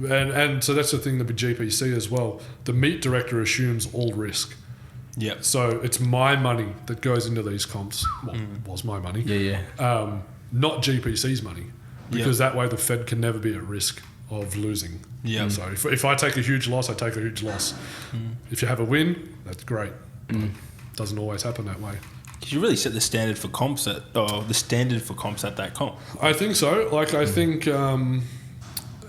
and so that's the thing with GPC as well. The meet director assumes all risk. Yeah. So it's my money that goes into these comps. Well, was my money. Not GPC's money, because that way the fed can never be at risk of losing. Yeah. So if I take a huge loss, I take a huge loss. If you have a win, that's great. Doesn't always happen that way. Because you really set the standard for comps at that comp. I think so. Like, I think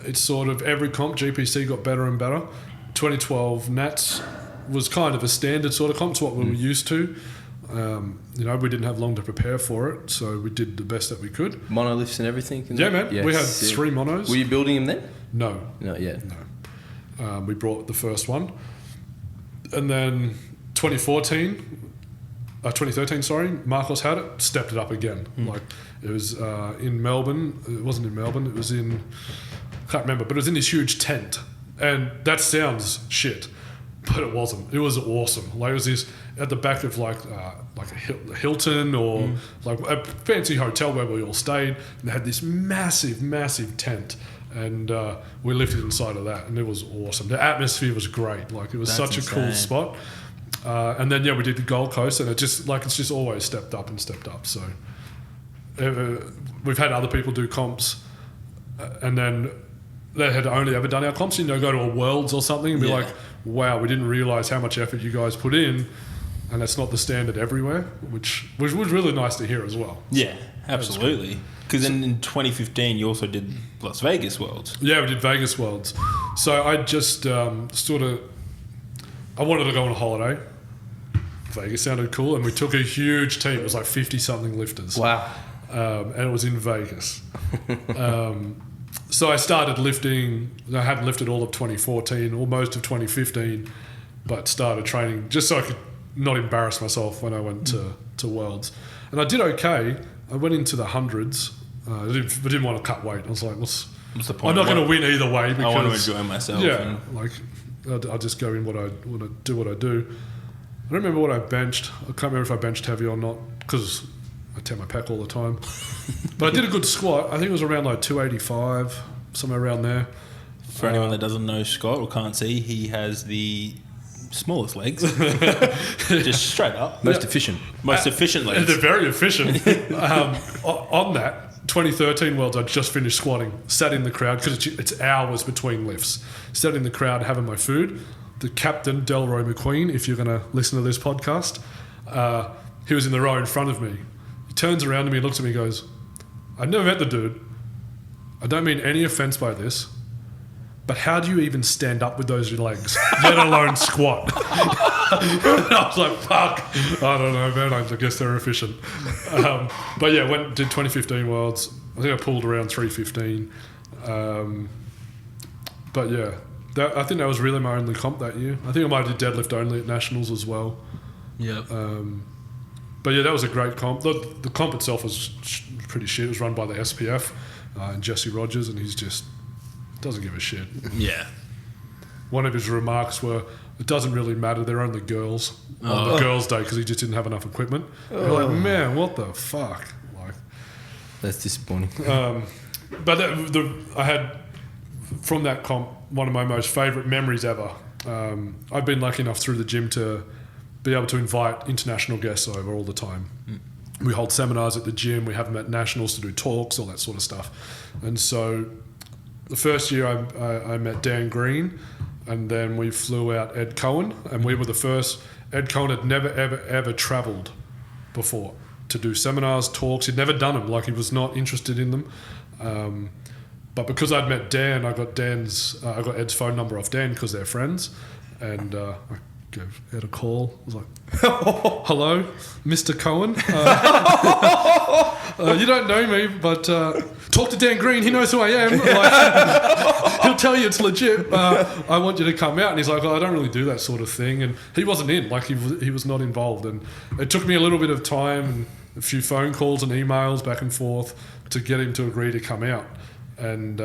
it's sort of every comp, GPC got better and better. 2012 Nats was kind of a standard sort of comp. It's what we were used to. You know, we didn't have long to prepare for it, so we did the best that we could. Monoliths and everything? Yeah, man. Yes. We had 3 monos. Were you building them then? No. Not yet. No. We brought the first one. And then 2013, Marcos had it, stepped it up again. Like, it was in Melbourne. It wasn't in Melbourne. It was in, I can't remember, but it was in this huge tent. And that sounds shit, but it wasn't. It was awesome. Like, it was this at the back of like a Hilton or like a fancy hotel where we all stayed. And they had this massive, massive tent. And we lifted inside of that, and it was awesome. The atmosphere was great. Like, it was such a cool spot. And then we did the Gold Coast, and it's just always stepped up and stepped up. So we've had other people do comps, and then they had only ever done our comps. You know, go to a Worlds or something and be like, "Wow, we didn't realise how much effort you guys put in," and that's not the standard everywhere, which was really nice to hear as well. Yeah, absolutely. Because in 2015, you also did Las Vegas Worlds. Yeah, we did Vegas Worlds. So I just I wanted to go on a holiday. Vegas sounded cool, and we took a huge team. It was like 50-something lifters. Wow. And it was in Vegas. So I started lifting. I hadn't lifted all of 2014, or most of 2015, but started training just so I could not embarrass myself when I went to Worlds. And I did okay. I went into the hundreds. I didn't want to cut weight. I was like, what's the point? I'm not going to win either way, because I want to enjoy myself. Yeah, like, I'll just go in what I do. I don't remember what I benched. I can't remember if I benched heavy or not because I tear my pec all the time. But I did a good squat. I think it was around like 285, somewhere around there. For anyone that doesn't know Scott or can't see, he has the smallest legs. Just straight up. Most efficient. Most efficient legs. They're very efficient. On that, 2013 Worlds, I just finished squatting, sat in the crowd, because it's hours between lifts. Sat in the crowd having my food. The captain, Delroy McQueen, if you're going to listen to this podcast, he was in the row in front of me. He turns around to me, looks at me, goes, "I've never met the dude. I don't mean any offence by this, but how do you even stand up with those legs, let alone squat?" And I was like, fuck, I don't know, man. I guess they're efficient. But yeah, did 2015 Worlds. I think I pulled around 315. But yeah, I think that was really my only comp that year. I think I might have did deadlift only at Nationals as well. Yeah. But yeah, that was a great comp. The comp itself was pretty shit. It was run by the SPF and Jesse Rogers, and he's just doesn't give a shit. Yeah. One of his remarks were, "It doesn't really matter, they're only girls on the girls' day," because he just didn't have enough equipment. You're like, man, what the fuck? Like, That's disappointing. but I had, from that comp, one of my most favourite memories ever. I've been lucky enough through the gym to be able to invite international guests over all the time. We hold seminars at the gym, we have them at nationals to do talks, all that sort of stuff. And so the first year I met Dan Green, and then we flew out Ed Cohen, and we were the first. Ed Cohen had never, ever, ever travelled before to do seminars, talks. He'd never done them, like he was not interested in them. But because I'd met Dan, I got Ed's phone number off Dan because they're friends, and I gave Ed a call. I was like, "Hello, Mr. Cohen. You don't know me, but talk to Dan Green. He knows who I am. Like, he'll tell you it's legit. I want you to come out." And he's like, "I don't really do that sort of thing." And he wasn't in. Like he was not involved. And it took me a little bit of time and a few phone calls and emails back and forth to get him to agree to come out. And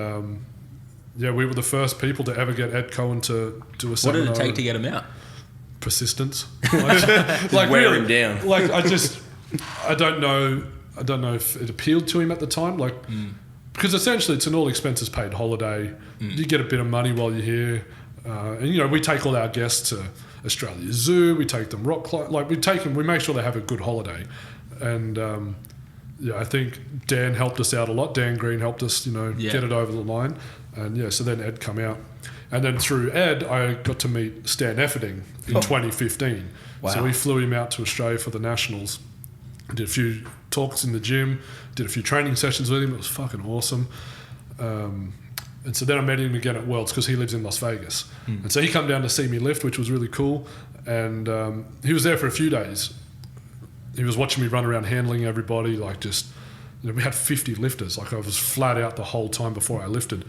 yeah, we were the first people to ever get Ed Cohen to do a seminar. What did it take to get him out? Persistence. Like wear really, him down. Like I don't know if it appealed to him at the time. Like because essentially it's an all expenses paid holiday. You get a bit of money while you're here, and we take all our guests to Australia Zoo. We take them rock climb. Like we make sure they have a good holiday, and. Yeah, I think Dan helped us out a lot. Dan Green helped us, get it over the line. And yeah, so then Ed come out. And then through Ed, I got to meet Stan Efferding in 2015. Wow. So we flew him out to Australia for the Nationals. Did a few talks in the gym, did a few training sessions with him. It was fucking awesome. And so then I met him again at Worlds because he lives in Las Vegas. And so he come down to see me lift, which was really cool. And he was there for a few days. He was watching me run around handling everybody, like just, we had 50 lifters. Like I was flat out the whole time before I lifted.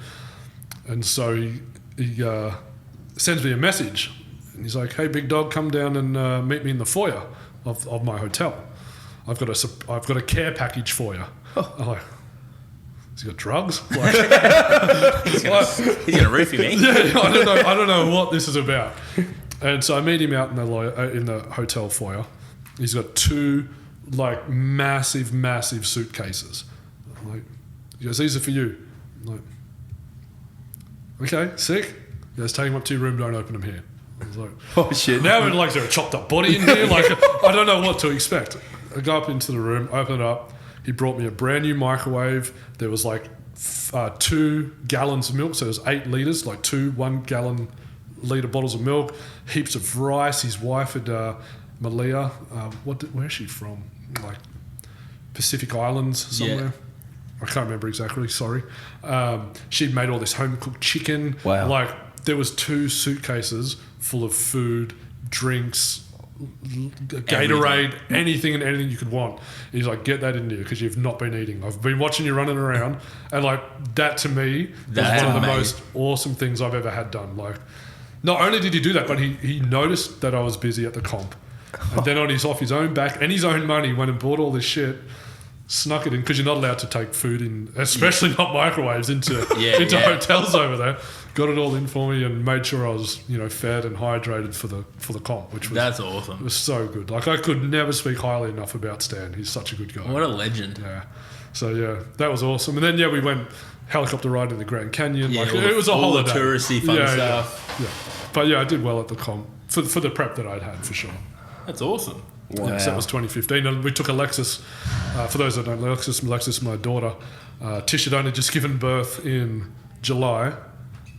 And so he sends me a message and he's like, "Hey, big dog, come down and meet me in the foyer of my hotel. I've got a care package for you." I'm like, "Has he got drugs?" Like, He's gonna roofie me. yeah, I don't know what this is about. And so I meet him out in the hotel foyer. He's got two like massive suitcases. I'm like, he goes, "These are for you." I'm like, "Okay, sick." He goes, "Take them up to your room, don't open them here." I was like, Oh shit! now we're like, is there a chopped up body in here? Like, I don't know what to expect. I go up into the room, open it up. He brought me a brand new microwave. There was like 2 gallons of milk, so there's 8 liters, like 2 1-gallon liter bottles of milk, heaps of rice. His wife had Malia, where is she from? Like Pacific Islands somewhere. Yeah. I can't remember exactly. Sorry. She'd made all this home cooked chicken. Wow. Like there was 2 suitcases full of food, drinks, Gatorade, anything and anything you could want. He's like, "Get that in here because you've not been eating. I've been watching you running around," and like that to me was one of the most awesome things I've ever had done. Like, not only did he do that, but he noticed that I was busy at the comp. And then off his own back and his own money, went and bought all this shit, snuck it in because you're not allowed to take food in, especially not microwaves, into hotels over there. got it all in for me and made sure I was, fed and hydrated for the comp, which was That's awesome. was so good. Like I could never speak highly enough about Stan. He's such a good guy. What a legend. Yeah. So yeah, that was awesome. And then we went helicopter ride in the Grand Canyon. Yeah, like it was a holiday. All the touristy fun stuff. Yeah. But yeah, I did well at the comp for the prep that I'd had for sure. That's awesome. Wow. Yeah, so that was 2015. And we took Alexis. For those that don't know, Alexis, my daughter. Tish had only just given birth in July.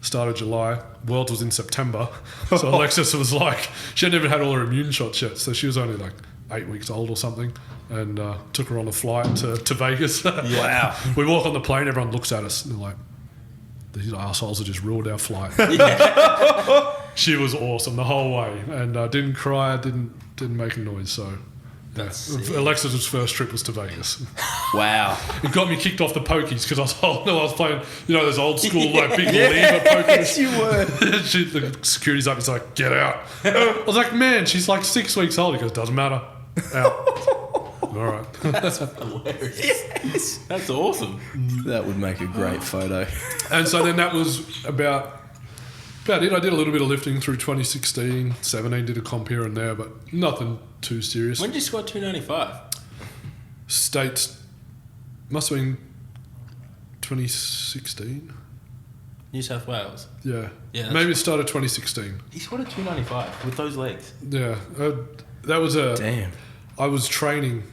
Start of July. Worlds was in September. So Alexis was like, she hadn't even had all her immune shots yet. So she was only like 8 weeks old or something. And took her on a flight to Vegas. Wow. We walk on the plane, everyone looks at us and they're like, these assholes have just ruined our flight. She was awesome the whole way and didn't cry, didn't make a noise. So Alexis' first trip was to Vegas. Wow. It got me kicked off the pokies because I was playing, those old school like big lever pokies. Yes, you were. The security's up. He's like, get out. I was like, man, she's like 6 weeks old. He goes, doesn't matter. Out. All right. That's hilarious. Yes. That's awesome. That would make a great photo. And so then that was about it. I did a little bit of lifting through 2016, 17, did a comp here and there, but nothing too serious. When did you squat 295? States, must have been 2016. New South Wales. Yeah. Yeah, Maybe it started 2016. He squatted 295 with those legs. Yeah. That was Damn. I was training.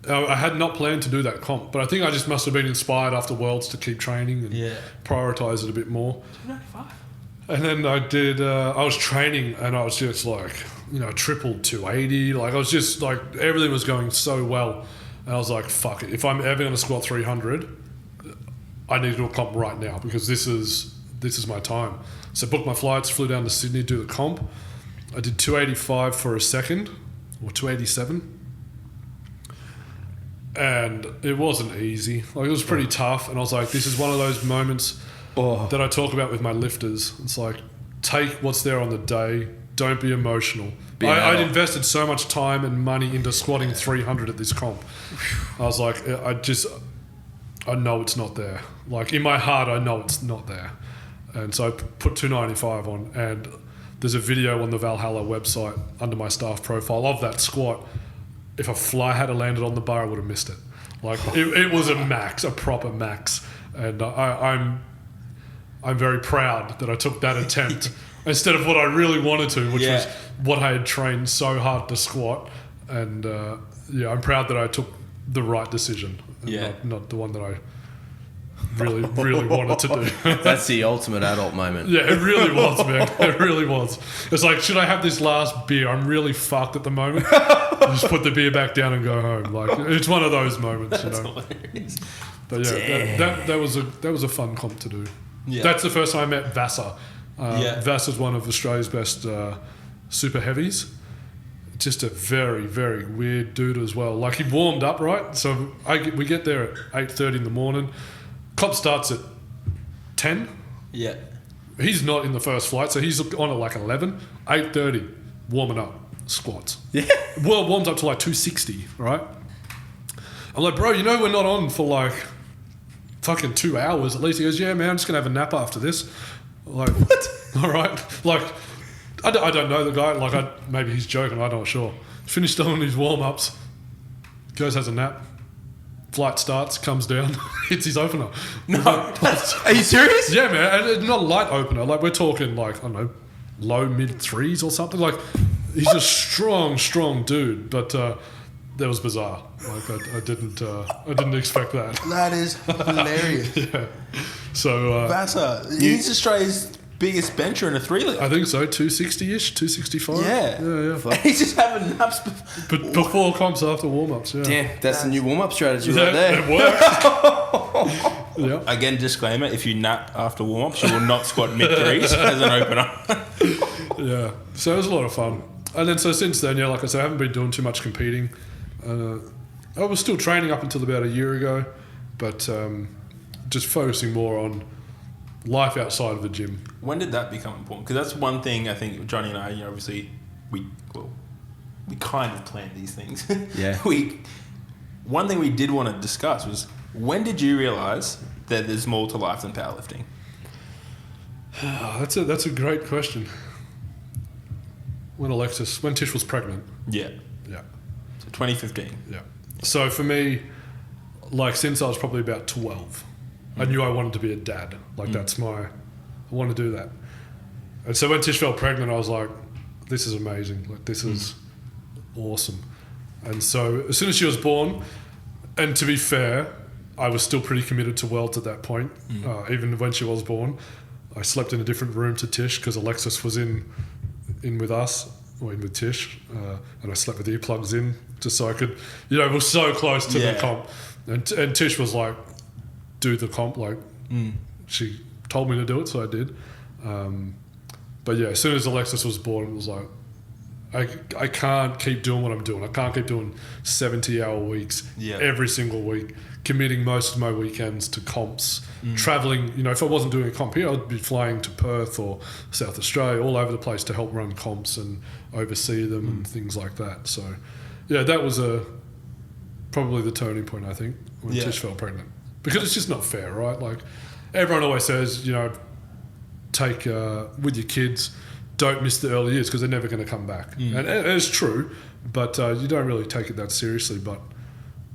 I had not planned to do that comp, but I think I just must have been inspired after Worlds to keep training and prioritise it a bit more. 295. And then I did, I was training and I was just like, triple 280. Like I was just like, everything was going so well. And I was like, fuck it. If I'm ever going to squat 300, I need to do a comp right now because this is my time. So booked my flights, flew down to Sydney to do the comp. I did 285 for a second or 287. And it wasn't easy. Like it was pretty tough. And I was like, this is one of those moments that I talk about with my lifters. It's like, take what's there on the day. Don't be emotional. I'd invested so much time and money into squatting 300 at this comp. I was like, I know it's not there. Like in my heart, I know it's not there. And so I put 295 on, and there's a video on the Valhalla website under my staff profile of that squat. If a fly had landed on the bar, I would have missed it. Like it was a proper max. And I'm very proud that I took that attempt instead of what I really wanted to, which was what I had trained so hard to squat. And I'm proud that I took the right decision, and not the one that I really, really wanted to do. That's the ultimate adult moment. Yeah, it really was, man. It really was. It's like, should I have this last beer? I'm really fucked at the moment. Just put the beer back down and go home. Like it's one of those moments, That's hilarious. But yeah, that was a fun comp to do. Yeah. That's the first time I met Vasa. Vasa's one of Australia's best super heavies. Just a very, very weird dude as well. Like he warmed up, right? So we get there at 8:30 in the morning. Comp starts at 10. Yeah. He's not in the first flight, so he's on at like 11. 8:30, warming up, squats. Yeah. Well, warms up to like 260, right? I'm like, bro, we're not on for like fucking 2 hours at least. He goes, yeah, man, I'm just going to have a nap after this. I'm like, what? All right. Like, I don't know the guy. Like, maybe he's joking. I'm not sure. Finished on his warm-ups. Goes, has a nap. Flight starts, comes down, hits his opener. No. Are you serious? Yeah, man. And it's not a light opener. Like, we're talking like, I don't know, low, mid threes or something. Like, he's a strong dude. But that was bizarre. Like, I didn't expect that. That is hilarious. Yeah. So Vasa, he's Australia's biggest bencher in a 3-lift. I think so, 260-ish, 265. Yeah. He's just having naps. But before comps, after warm-ups, yeah. Damn, that's the new warm-up strategy right there. It works. Yeah. Again, disclaimer, if you nap after warm-ups, you will not squat mid-threes as an opener. Yeah. So it was a lot of fun. And then so since then, like I said, I haven't been doing too much competing. I was still training up until about a year ago, but just focusing more on life outside of the gym. When did that become important? Because that's one thing I think Johnny and I, obviously, we kind of planned these things. Yeah. One thing we did want to discuss was, when did you realise that there's more to life than powerlifting? Oh, that's a great question. When Tish was pregnant. Yeah. Yeah. So 2015. Yeah. So for me, like since I was probably about 12, I knew I wanted to be a dad. Like I want to do that. And so when Tish fell pregnant, I was like, this is amazing. Like this is awesome. And so as soon as she was born, and to be fair, I was still pretty committed to Welds at that point. Even when she was born, I slept in a different room to Tish because Alexis was in with us, or in with Tish, and I slept with earplugs in just so I could, we were so close to the comp. And Tish was like, do the comp, like she told me to do it, so I did. But yeah, as soon as Alexis was born, it was like, I can't keep doing what I'm doing. I can't keep doing 70-hour weeks every single week, committing most of my weekends to comps, travelling. If I wasn't doing a comp here, I'd be flying to Perth or South Australia, all over the place to help run comps and oversee them and things like that. So, yeah, that was probably the turning point, I think, when Tish fell pregnant. Because it's just not fair, right? Like, everyone always says, take with your kids, don't miss the early years because they're never going to come back. And it's true, but you don't really take it that seriously, but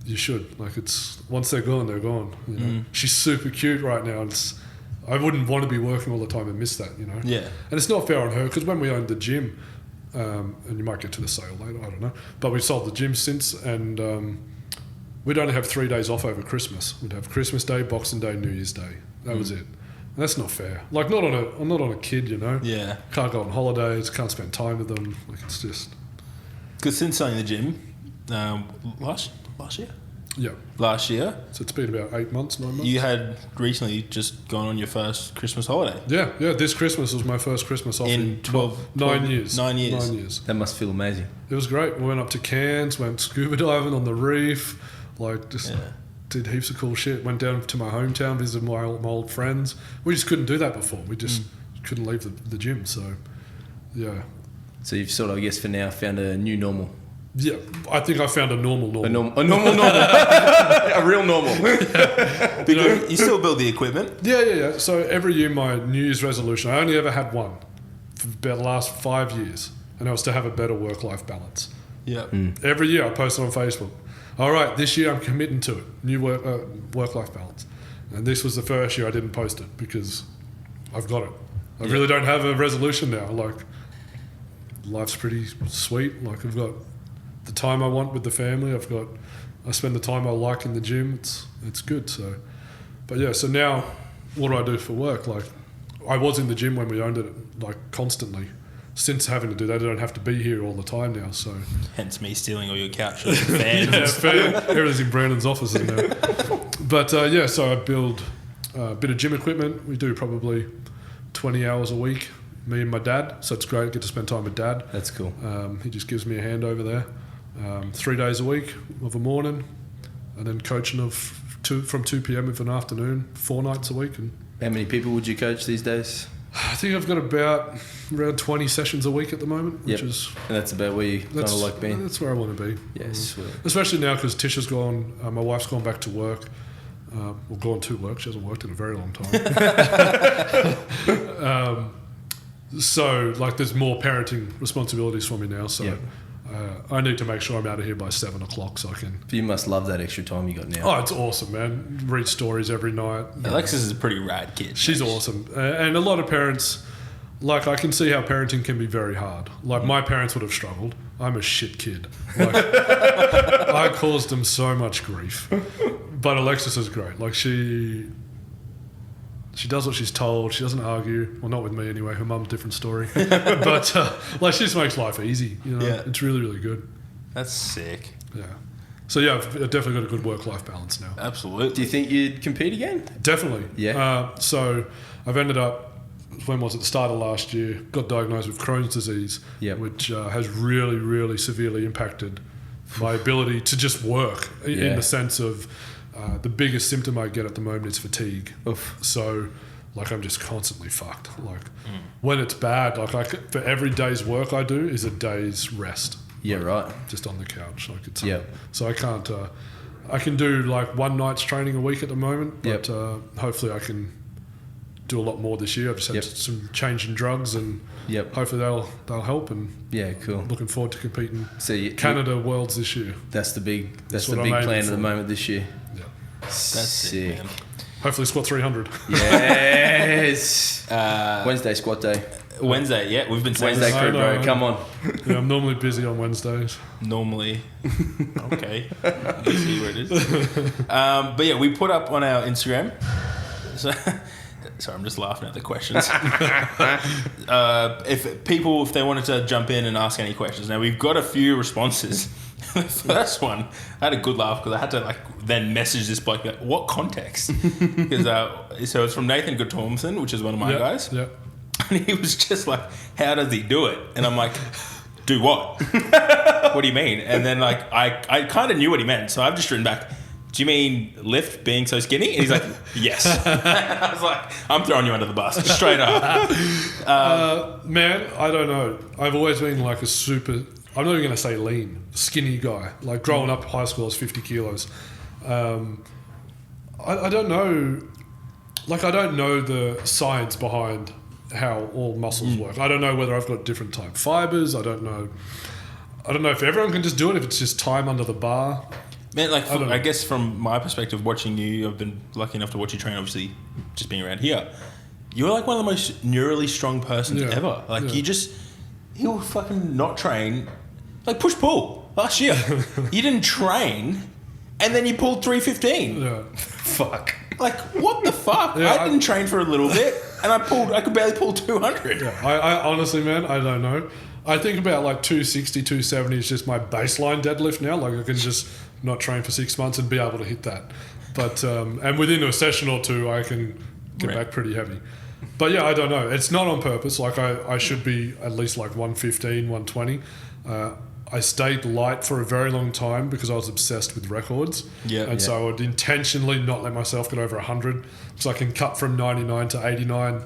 you should. Like, it's once they're gone, they're gone. She's super cute right now. I wouldn't want to be working all the time and miss that, Yeah. And it's not fair on her because when we owned the gym, and you might get to the sale later, I don't know, but we sold the gym since, and we'd only have 3 days off over Christmas. We'd have Christmas Day, Boxing Day, New Year's Day. That was it. And that's not fair. Like, I'm not on a kid, Yeah. Can't go on holidays, can't spend time with them. Like, it's just... Because since starting the gym, last year? Yeah. Last year, So it's been about 8 months, 9 months. you had recently just gone on your first Christmas holiday. Yeah. This Christmas was my first Christmas off In 9 years. 9 years. 9 years. That must feel amazing. It was great. We went up to Cairns, went scuba diving on the reef, like just did heaps of cool shit. Went down to my hometown, visited my old friends. We just couldn't do that before. We just couldn't leave the gym. So, yeah. So you've sort of, I guess, for now, found a new normal. Yeah, I think I found a normal. A normal. A real normal. But you still build the equipment? Yeah. So every year, my New Year's resolution, I only ever had one for about the last 5 years, and that was to have a better work-life balance. Yeah. Every year I post it on Facebook. All right, this year I'm committing to it. New work-life balance. And this was the first year I didn't post it because I've got it. I really don't have a resolution now. Like, life's pretty sweet. Like, I've got the time I want with the family. I spend the time I like in the gym. It's good. So, but yeah. So now, what do I do for work? Like, I was in the gym when we owned it, like constantly. Since having to do that, I don't have to be here all the time now. So, hence me stealing all your couch and fans. Everything's in Brandon's office in there. But so I build a bit of gym equipment. We do probably 20 hours a week, me and my dad. So it's great. I get to spend time with Dad. That's cool. He just gives me a hand over there. 3 days a week of a morning, and then coaching from 2 p.m. of an afternoon, 4 nights a week. And How many people would you coach these days? I think I've got around 20 sessions a week at the moment, which is... And that's about where you kind of like being? That's where I want to be. Yeah, sweet. Especially now because Tish has gone, my wife's gone back to work. Gone to work. She hasn't worked in a very long time. So, like, there's more parenting responsibilities for me now. So I need to make sure I'm out of here by 7 o'clock so I can... You must love that extra time you got now. Oh, it's awesome, man. Read stories every night. Alexis is a pretty rad kid. She's awesome. And a lot of parents, like, I can see how parenting can be very hard. Like, my parents would have struggled. I'm a shit kid. Like, I caused them so much grief. But Alexis is great. Like, she does what she's told. She doesn't argue. Well, not with me anyway. Her mum's a different story. But, like, she just makes life easy. Yeah. It's really, really good. That's sick. Yeah. So, yeah, I've definitely got a good work-life balance now. Absolutely. Do you think you'd compete again? Definitely. Yeah. So I've ended up, when was it, the start of last year, got diagnosed with Crohn's disease, which has really, really severely impacted my ability to just work in the sense of the biggest symptom I get at the moment is fatigue. Oof. So, like, I'm just constantly fucked. Like, when it's bad, like, for every day's work I do is a day's rest. Yeah, like, right. Just on the couch. Like, it's so I can't... I can do, like, 1 night's training a week at the moment, but hopefully I can do a lot more this year. I've just had some change in drugs, and hopefully they'll help. And cool. Looking forward to competing Canada Worlds this year. That's the big plan at the moment this year. Yeah. That's sick. Sick, man. Hopefully squat 300. Yes. Wednesday squat day. Wednesday, yeah, we've been saying Wednesday this. crew, bro. Come on. Yeah, I'm normally busy on Wednesdays. Normally. Okay. Let's see where it is. But yeah, we put up on our Instagram. So, sorry, I'm just laughing at the questions. If they wanted to jump in and ask any questions. Now, we've got a few responses. The first one, I had a good laugh because I had to then message this bloke, what context? Because so it's from Nathan Goodtormson, which is one of my guys. Yeah. And he was just like, how does he do it? And I'm like, do what? What do you mean? And then I kind of knew what he meant. So I've just written back, do you mean lift being so skinny? And he's like, yes. I was like, I'm throwing you under the bus, straight up. Man, I don't know. I've always been like a super, I'm not even going to say lean, skinny guy. Like growing up high school, I was 50 kilos. I don't know. Like, I don't know the science behind how all muscles work. I don't know whether I've got different type fibers. I don't know if everyone can just do it, if it's just time under the bar. Man, I guess from my perspective, watching you, I've been lucky enough to watch you train, obviously, just being around here. You're like one of the most neurally strong persons ever. He'll fucking not train. Like push-pull last year. You didn't train, and then you pulled 315. Yeah. Fuck. Like, what the fuck? Yeah, I didn't train for a little bit, and I could barely pull 200. Yeah, I honestly, man, I don't know. I think about 260, 270 is just my baseline deadlift now. Like, I can just not train for 6 months and be able to hit that. But, and within a session or two, I can get back pretty heavy. But yeah, I don't know. It's not on purpose. Like, I should be at least 115, 120. I stayed light for a very long time because I was obsessed with records. So I would intentionally not let myself get over 100. So I can cut from 99 to 89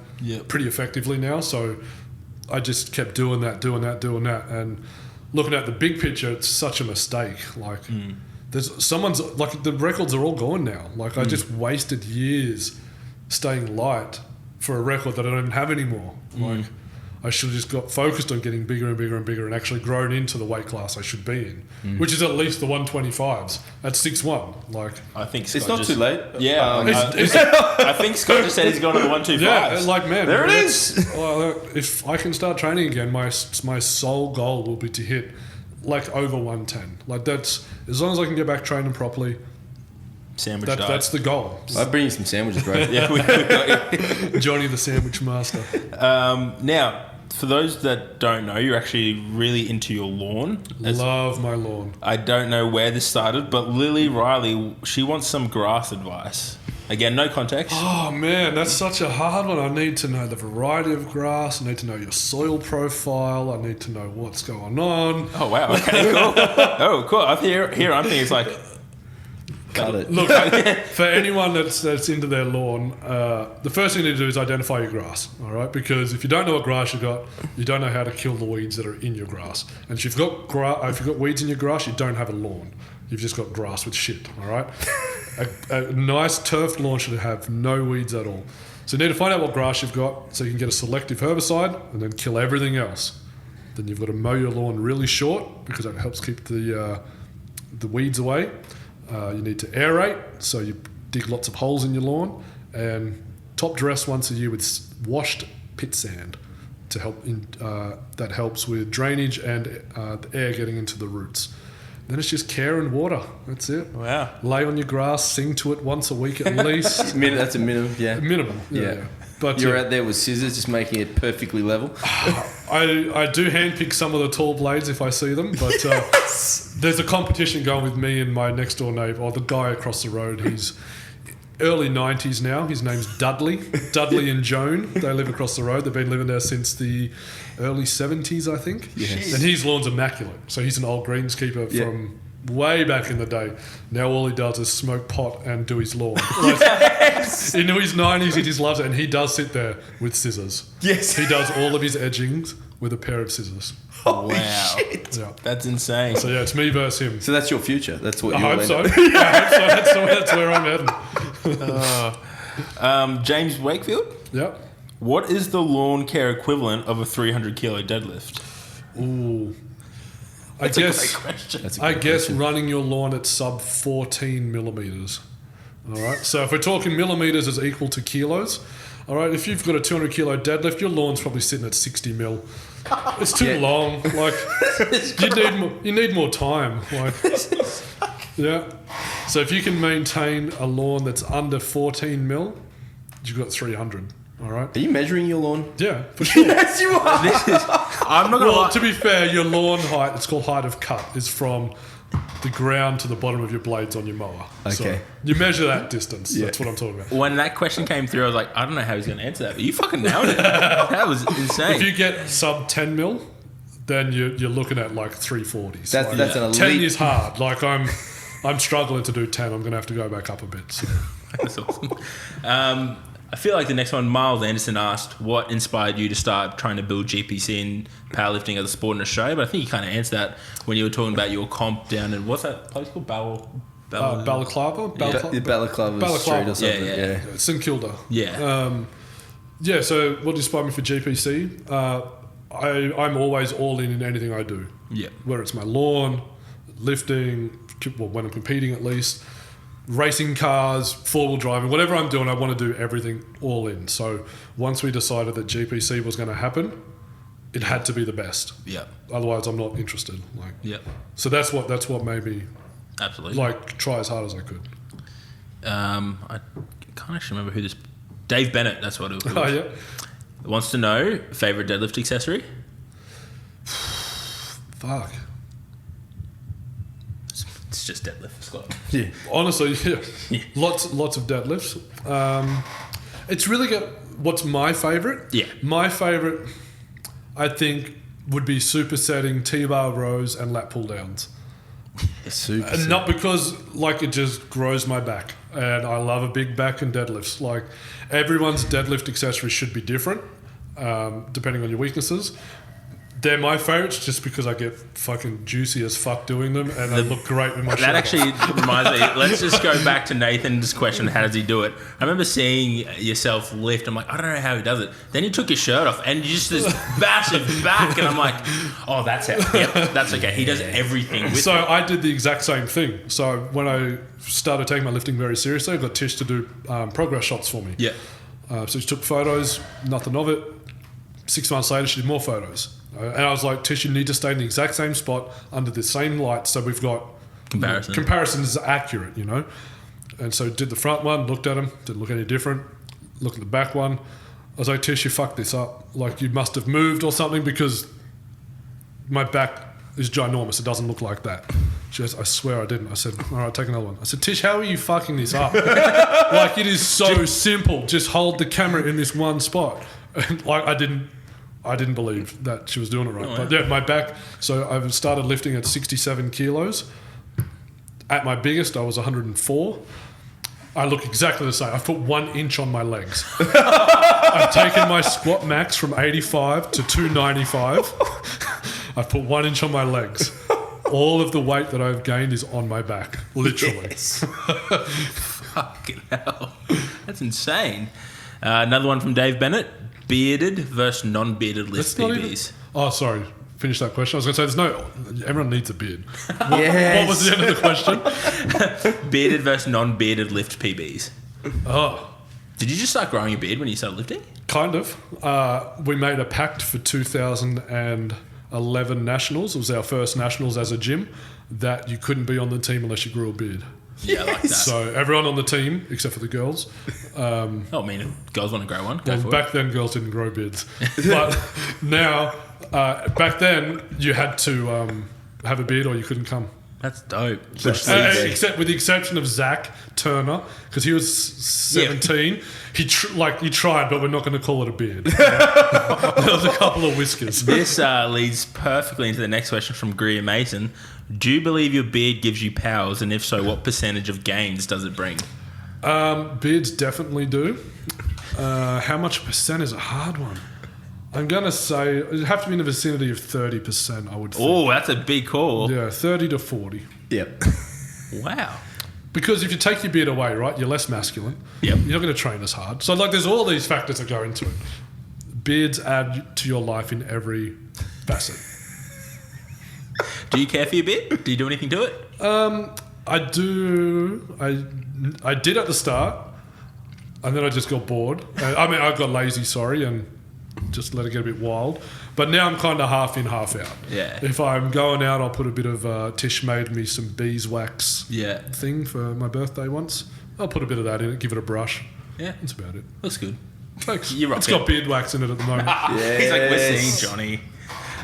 pretty effectively now. So I just kept doing that. And looking at the big picture, it's such a mistake. There's the records are all gone now. I just wasted years staying light for a record that I don't even have anymore. I should have just got focused on getting bigger and bigger and bigger and actually grown into the weight class I should be in, which is at least the 125s at 6'1". I think Scott it's not too late. Yeah, I think Scott just said he's going to the 125s. Yeah, man, there it is. If I can start training again, my sole goal will be to hit over 110. That's as long as I can get back training properly. Sandwich diet. That's the goal. I'll bring you some sandwiches, bro. Yeah, we got you. Johnny the Sandwich Master. Now, for those that don't know, you're actually really into your lawn. Love my lawn. I don't know where this started, but Lily Riley, she wants some grass advice. Again, no context. Oh, man, that's such a hard one. I need to know the variety of grass. I need to know your soil profile. I need to know what's going on. Oh, wow. Okay, cool. Oh, cool. I'm thinking it's like... Cut it. Look, for anyone that's into their lawn, the first thing you need to do is identify your grass, all right? Because if you don't know what grass you've got, you don't know how to kill the weeds that are in your grass. And if you've got weeds in your grass, you don't have a lawn. You've just got grass with shit, all right? A nice turfed lawn should have no weeds at all. So you need to find out what grass you've got so you can get a selective herbicide and then kill everything else. Then you've got to mow your lawn really short because that helps keep the weeds away. You need to aerate, so you dig lots of holes in your lawn, and top dress once a year with washed pit sand to help. That helps with drainage and the air getting into the roots. Then it's just care and water. That's it. Wow. Lay on your grass, sing to it once a week at least. That's a minimum. Yeah. Minimum. Yeah. But you're out there with scissors, just making it perfectly level. I do handpick some of the tall blades if I see them, but there's a competition going with me and my next door neighbour, or the guy across the road. He's early 90s now. His name's Dudley and Joan. They live across the road. They've been living there since the early 70s, I think. Yes. And his lawn's immaculate. So he's an old greenskeeper from way back in the day. Now all he does is smoke pot and do his lawn. Into his 90s, he just loves it, and he does sit there with scissors. Yes. He does all of his edgings with a pair of scissors. Wow. Shit. Yeah. That's insane. So yeah, it's me versus him. So that's your future. That's what you I hope so. I hope so. That's where I'm heading. James Wakefield? Yep. What is the lawn care equivalent of a 300 kilo deadlift? Ooh. That's a great question. That's a I good guess question. running your lawn at sub 14 millimeters. All right. So if we're talking millimeters is equal to kilos, all right. If you've got a 200 kilo deadlift, your lawn's probably sitting at 60 mil. It's too long. Like you need more time. Like yeah. So if you can maintain a lawn that's under 14 mil, you've got 300. All right. Are you measuring your lawn? Yeah, for sure. Yes, you are. I'm not gonna Well, lie. to be fair, your lawn height, it's called height of cut, is from the ground to the bottom of your blades on your mower. So Okay. you measure that distance. Yeah. That's what I'm talking about. When that question came through, I was like, I don't know how he's going to answer that, but you fucking nailed it. That was insane. If you get sub 10 mil, then you're looking at like 340s. That's Like, an 10 elite. is hard. Like I'm struggling to do 10. I'm going to have to go back up a bit. So. That's awesome. I feel like the next one, Miles Anderson asked, what inspired you to start trying to build GPC and powerlifting as a sport in Australia? But I think you kind of answered that when you were talking about your comp down in, what's that place called? Balaclava? The Balaclava Street or something. Yeah. Yeah. St Kilda. Yeah. Yeah, so what inspired me for GPC? I'm always all in anything I do. Yeah. Whether it's my lawn, lifting, well, when I'm competing at least, racing cars, four-wheel driving, whatever I'm doing, I want to do everything all in. So once we decided that GPC was going to happen, it had to be the best. Yeah. Otherwise, I'm not interested. Like, Yeah. so that's what made me Absolutely. like try as hard as I could. I can't actually remember who this... Dave Bennett, that's what it was. Oh yeah. Wants to know, favourite deadlift accessory? Fuck. It's just deadlift, Scott. Yeah. Honestly, yeah. Lots of deadlifts. It's really got what's my favourite. Yeah. My favourite, I think, would be supersetting T-bar rows and lat pull downs. Super. And not because like it just grows my back, and I love a big back and deadlifts. Like everyone's deadlift accessory should be different, depending on your weaknesses. They're my favourites just because I get fucking juicy as fuck doing them, and I look great with my shirt That off. actually reminds me, let's just go back to Nathan's question, how does he do it? I remember seeing yourself lift, I'm like, I don't know how he does it. Then you took your shirt off and you just this massive back, and I'm like, oh, that's it. Yep, that's okay. He does everything with So it. I did the exact same thing. So when I started taking my lifting very seriously, I got Tish to do progress shots for me. Yeah. So she took photos, nothing of it. 6 months later, she did more photos. And I was like, Tish, you need to stay in the exact same spot under the same light so we've got Comparison. Comparisons are accurate, you know? And so did the front one, looked at him, didn't look any different. Looked at the back one. I was like, Tish, you fucked this up. Like, you must have moved or something because my back is ginormous. It doesn't look like that. She goes, I swear I didn't. I said, all right, take another one. I said, Tish, how are you fucking this up? Like, it is so simple. Just hold the camera in this one spot. And like, I didn't believe that she was doing it right. But yeah, my back, so I started lifting at 67 kilos. At my biggest, I was 104. I look exactly the same. I've put 1 inch on my legs. I've taken my squat max from 85 to 295. I've put 1 inch on my legs. All of the weight that I've gained is on my back, literally. Yes. Fucking hell. That's insane. Another one from Dave Bennett. Bearded versus non-bearded lift That's not PBs. Oh, sorry. Finish that question. I was going to say, everyone needs a beard. Yes. What was the end of the question? Bearded versus non-bearded lift PBs. Oh, Did you just start growing a beard when you started lifting? kind of. We made a pact for 2011 Nationals. It was our first Nationals as a gym that you couldn't be on the team unless you grew a beard. Yeah, I like that. So everyone on the team, except for the girls. I mean, if girls want to grow one, go Well, for back then, girls didn't grow beards. But now, back then, you had to have a beard or you couldn't come. That's dope. Except with the exception of Zach Turner, because he was 17. He tried, but we're not going to call it a beard. There was a couple of whiskers. This leads perfectly into the next question from Greer Mason. Do you believe your beard gives you powers? And if so, what percentage of gains does it bring? Beards definitely do. How much percent is a hard one? I'm going to say it'd have to be in the vicinity of 30%, I would think. Oh, that's a big call. Yeah, 30 to 40. Yep. Wow. Because if you take your beard away, right, you're less masculine. Yep. You're not going to train as hard. So, like, there's all these factors that go into it. Beards add to your life in every facet. Do you care for your beard? Do you do anything to it? I do. I did at the start, and then I just got bored. I mean, I got lazy, sorry, and just let it get a bit wild. But now I'm kind of half in, half out. Yeah. If I'm going out, I'll put a bit of Tish made me some beeswax thing for my birthday once. I'll put a bit of that in it, give it a brush. Yeah. That's about it. Looks good. Thanks. You're right. It's got beard wax in it at the moment. He's like, we're seeing Johnny.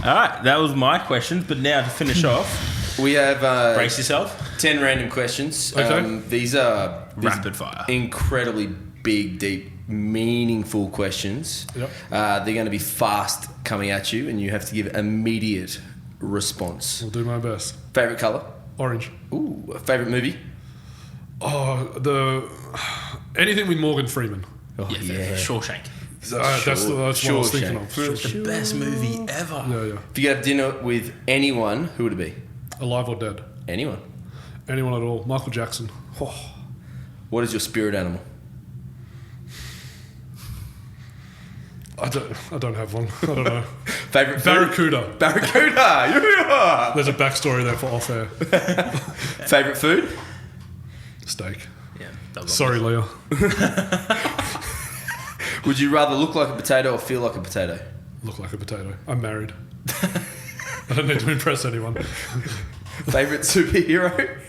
All right, that was my questions. But now to finish off, We have brace yourself. 10 random questions. Okay. These are Rapid fire. incredibly big, deep, meaningful questions. Yep. They're going to be fast coming at you, and you have to give immediate response. I'll do my best. Favorite color? Orange. Ooh, favorite movie? Oh, anything with Morgan Freeman. Oh, Shawshank. That's what I was thinking of. The best movie ever. Yeah. If you could have dinner with anyone, who would it be? Alive or dead? Anyone. Anyone at all. Michael Jackson. What is your spirit animal? I don't have one. I don't know. Favorite food? Barracuda. Barracuda! Yeah! There's a backstory there for off air. Favorite food? Steak. Yeah. double Sorry, Leah. Would you rather look like a potato or feel like a potato? Look like a potato. I'm married. I don't need to impress anyone. Favorite superhero?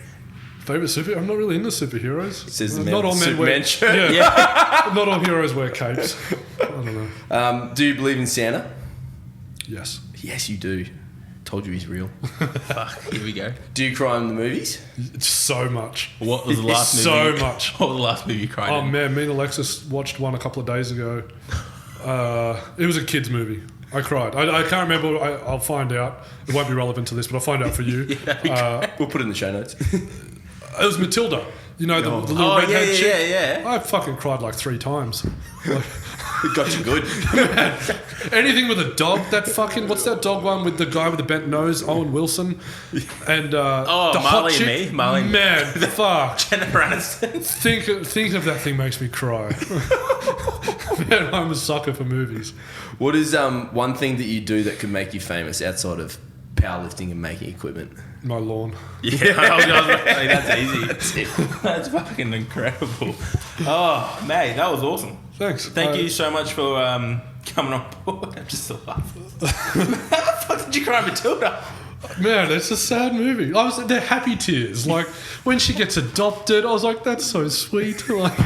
Favorite superhero? I'm not really into superheroes. Says the Not all men wear. Superman shirt. Yeah. Not all heroes wear capes. I don't know. Do you believe in Santa? Yes. Yes, you do. Told you he's real. Fuck, here we go. Do you cry in the movies? It's so much. What was the last movie? So much. What was the last movie you cried Oh in? man, me and Alexis watched one a couple of days ago. It was a kids movie. I cried. I can't remember. I'll find out. It won't be relevant to this, but I'll find out for you. We'll put it in the show notes. It was Matilda. You know, the little Oh, redhead chick. yeah. I fucking cried like 3 times. Like, It got you good. anything with a dog. That fucking what's that dog one with the guy with the bent nose, Owen Wilson, and the hot Marley chick. and me. Marley and me. Man, fuck. Jennifer Aniston. Think of that thing makes me cry. Man, I'm a sucker for movies. What is one thing that you do that could make you famous outside of powerlifting and making equipment? My lawn. Yeah, I was about to say, that's easy. That's it. That's fucking incredible. Oh, mate, that was awesome. Thanks. Thank you so much for coming on board. I'm just so laughing. How the fuck did you cry, Matilda? Man, it's a sad movie. They're happy tears. Like when she gets adopted, I was like, that's so sweet. Like,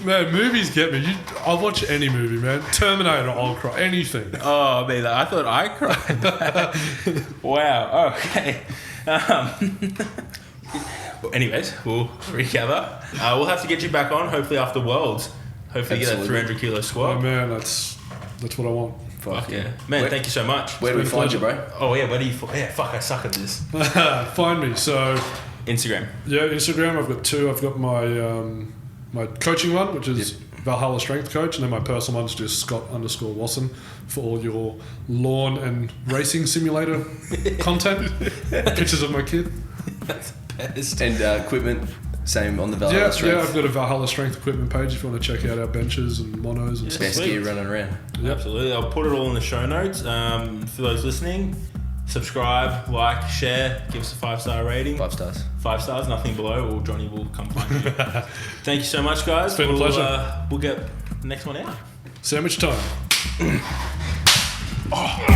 man, movies get me. I'll watch any movie, man. Terminator, I'll cry. Anything. Oh, man, I thought I cried. Wow. Okay. Well, anyways, we'll regather. We'll have to get you back on, hopefully after Worlds. Hopefully get that Absolutely. 300 kilo Oh squat. man, that's what I want. Fuck yeah. Man, thank you so much. Where do we It's been a find you, bro? Oh, yeah, where do you... Yeah, fuck, I suck at this. Find me. So Instagram. yeah, Instagram. I've got 2. I've got my my coaching one, which is Valhalla Strength Coach, and then my personal one's just Scott_Wasson for all your lawn and racing simulator content. Pictures of my kid. That's best. And equipment, same on the Valhalla Yeah, Strength. I've got a Valhalla Strength equipment page if you want to check out our benches and monos and stuff. Best gear running around. Absolutely. I'll put it all in the show notes. For those listening, subscribe, like, share, give us a 5-star rating. 5 stars. 5 stars, nothing below, or Johnny will come find you. Thank you so much, guys. It's been a pleasure. We'll get the next one out. Sandwich time. Oh.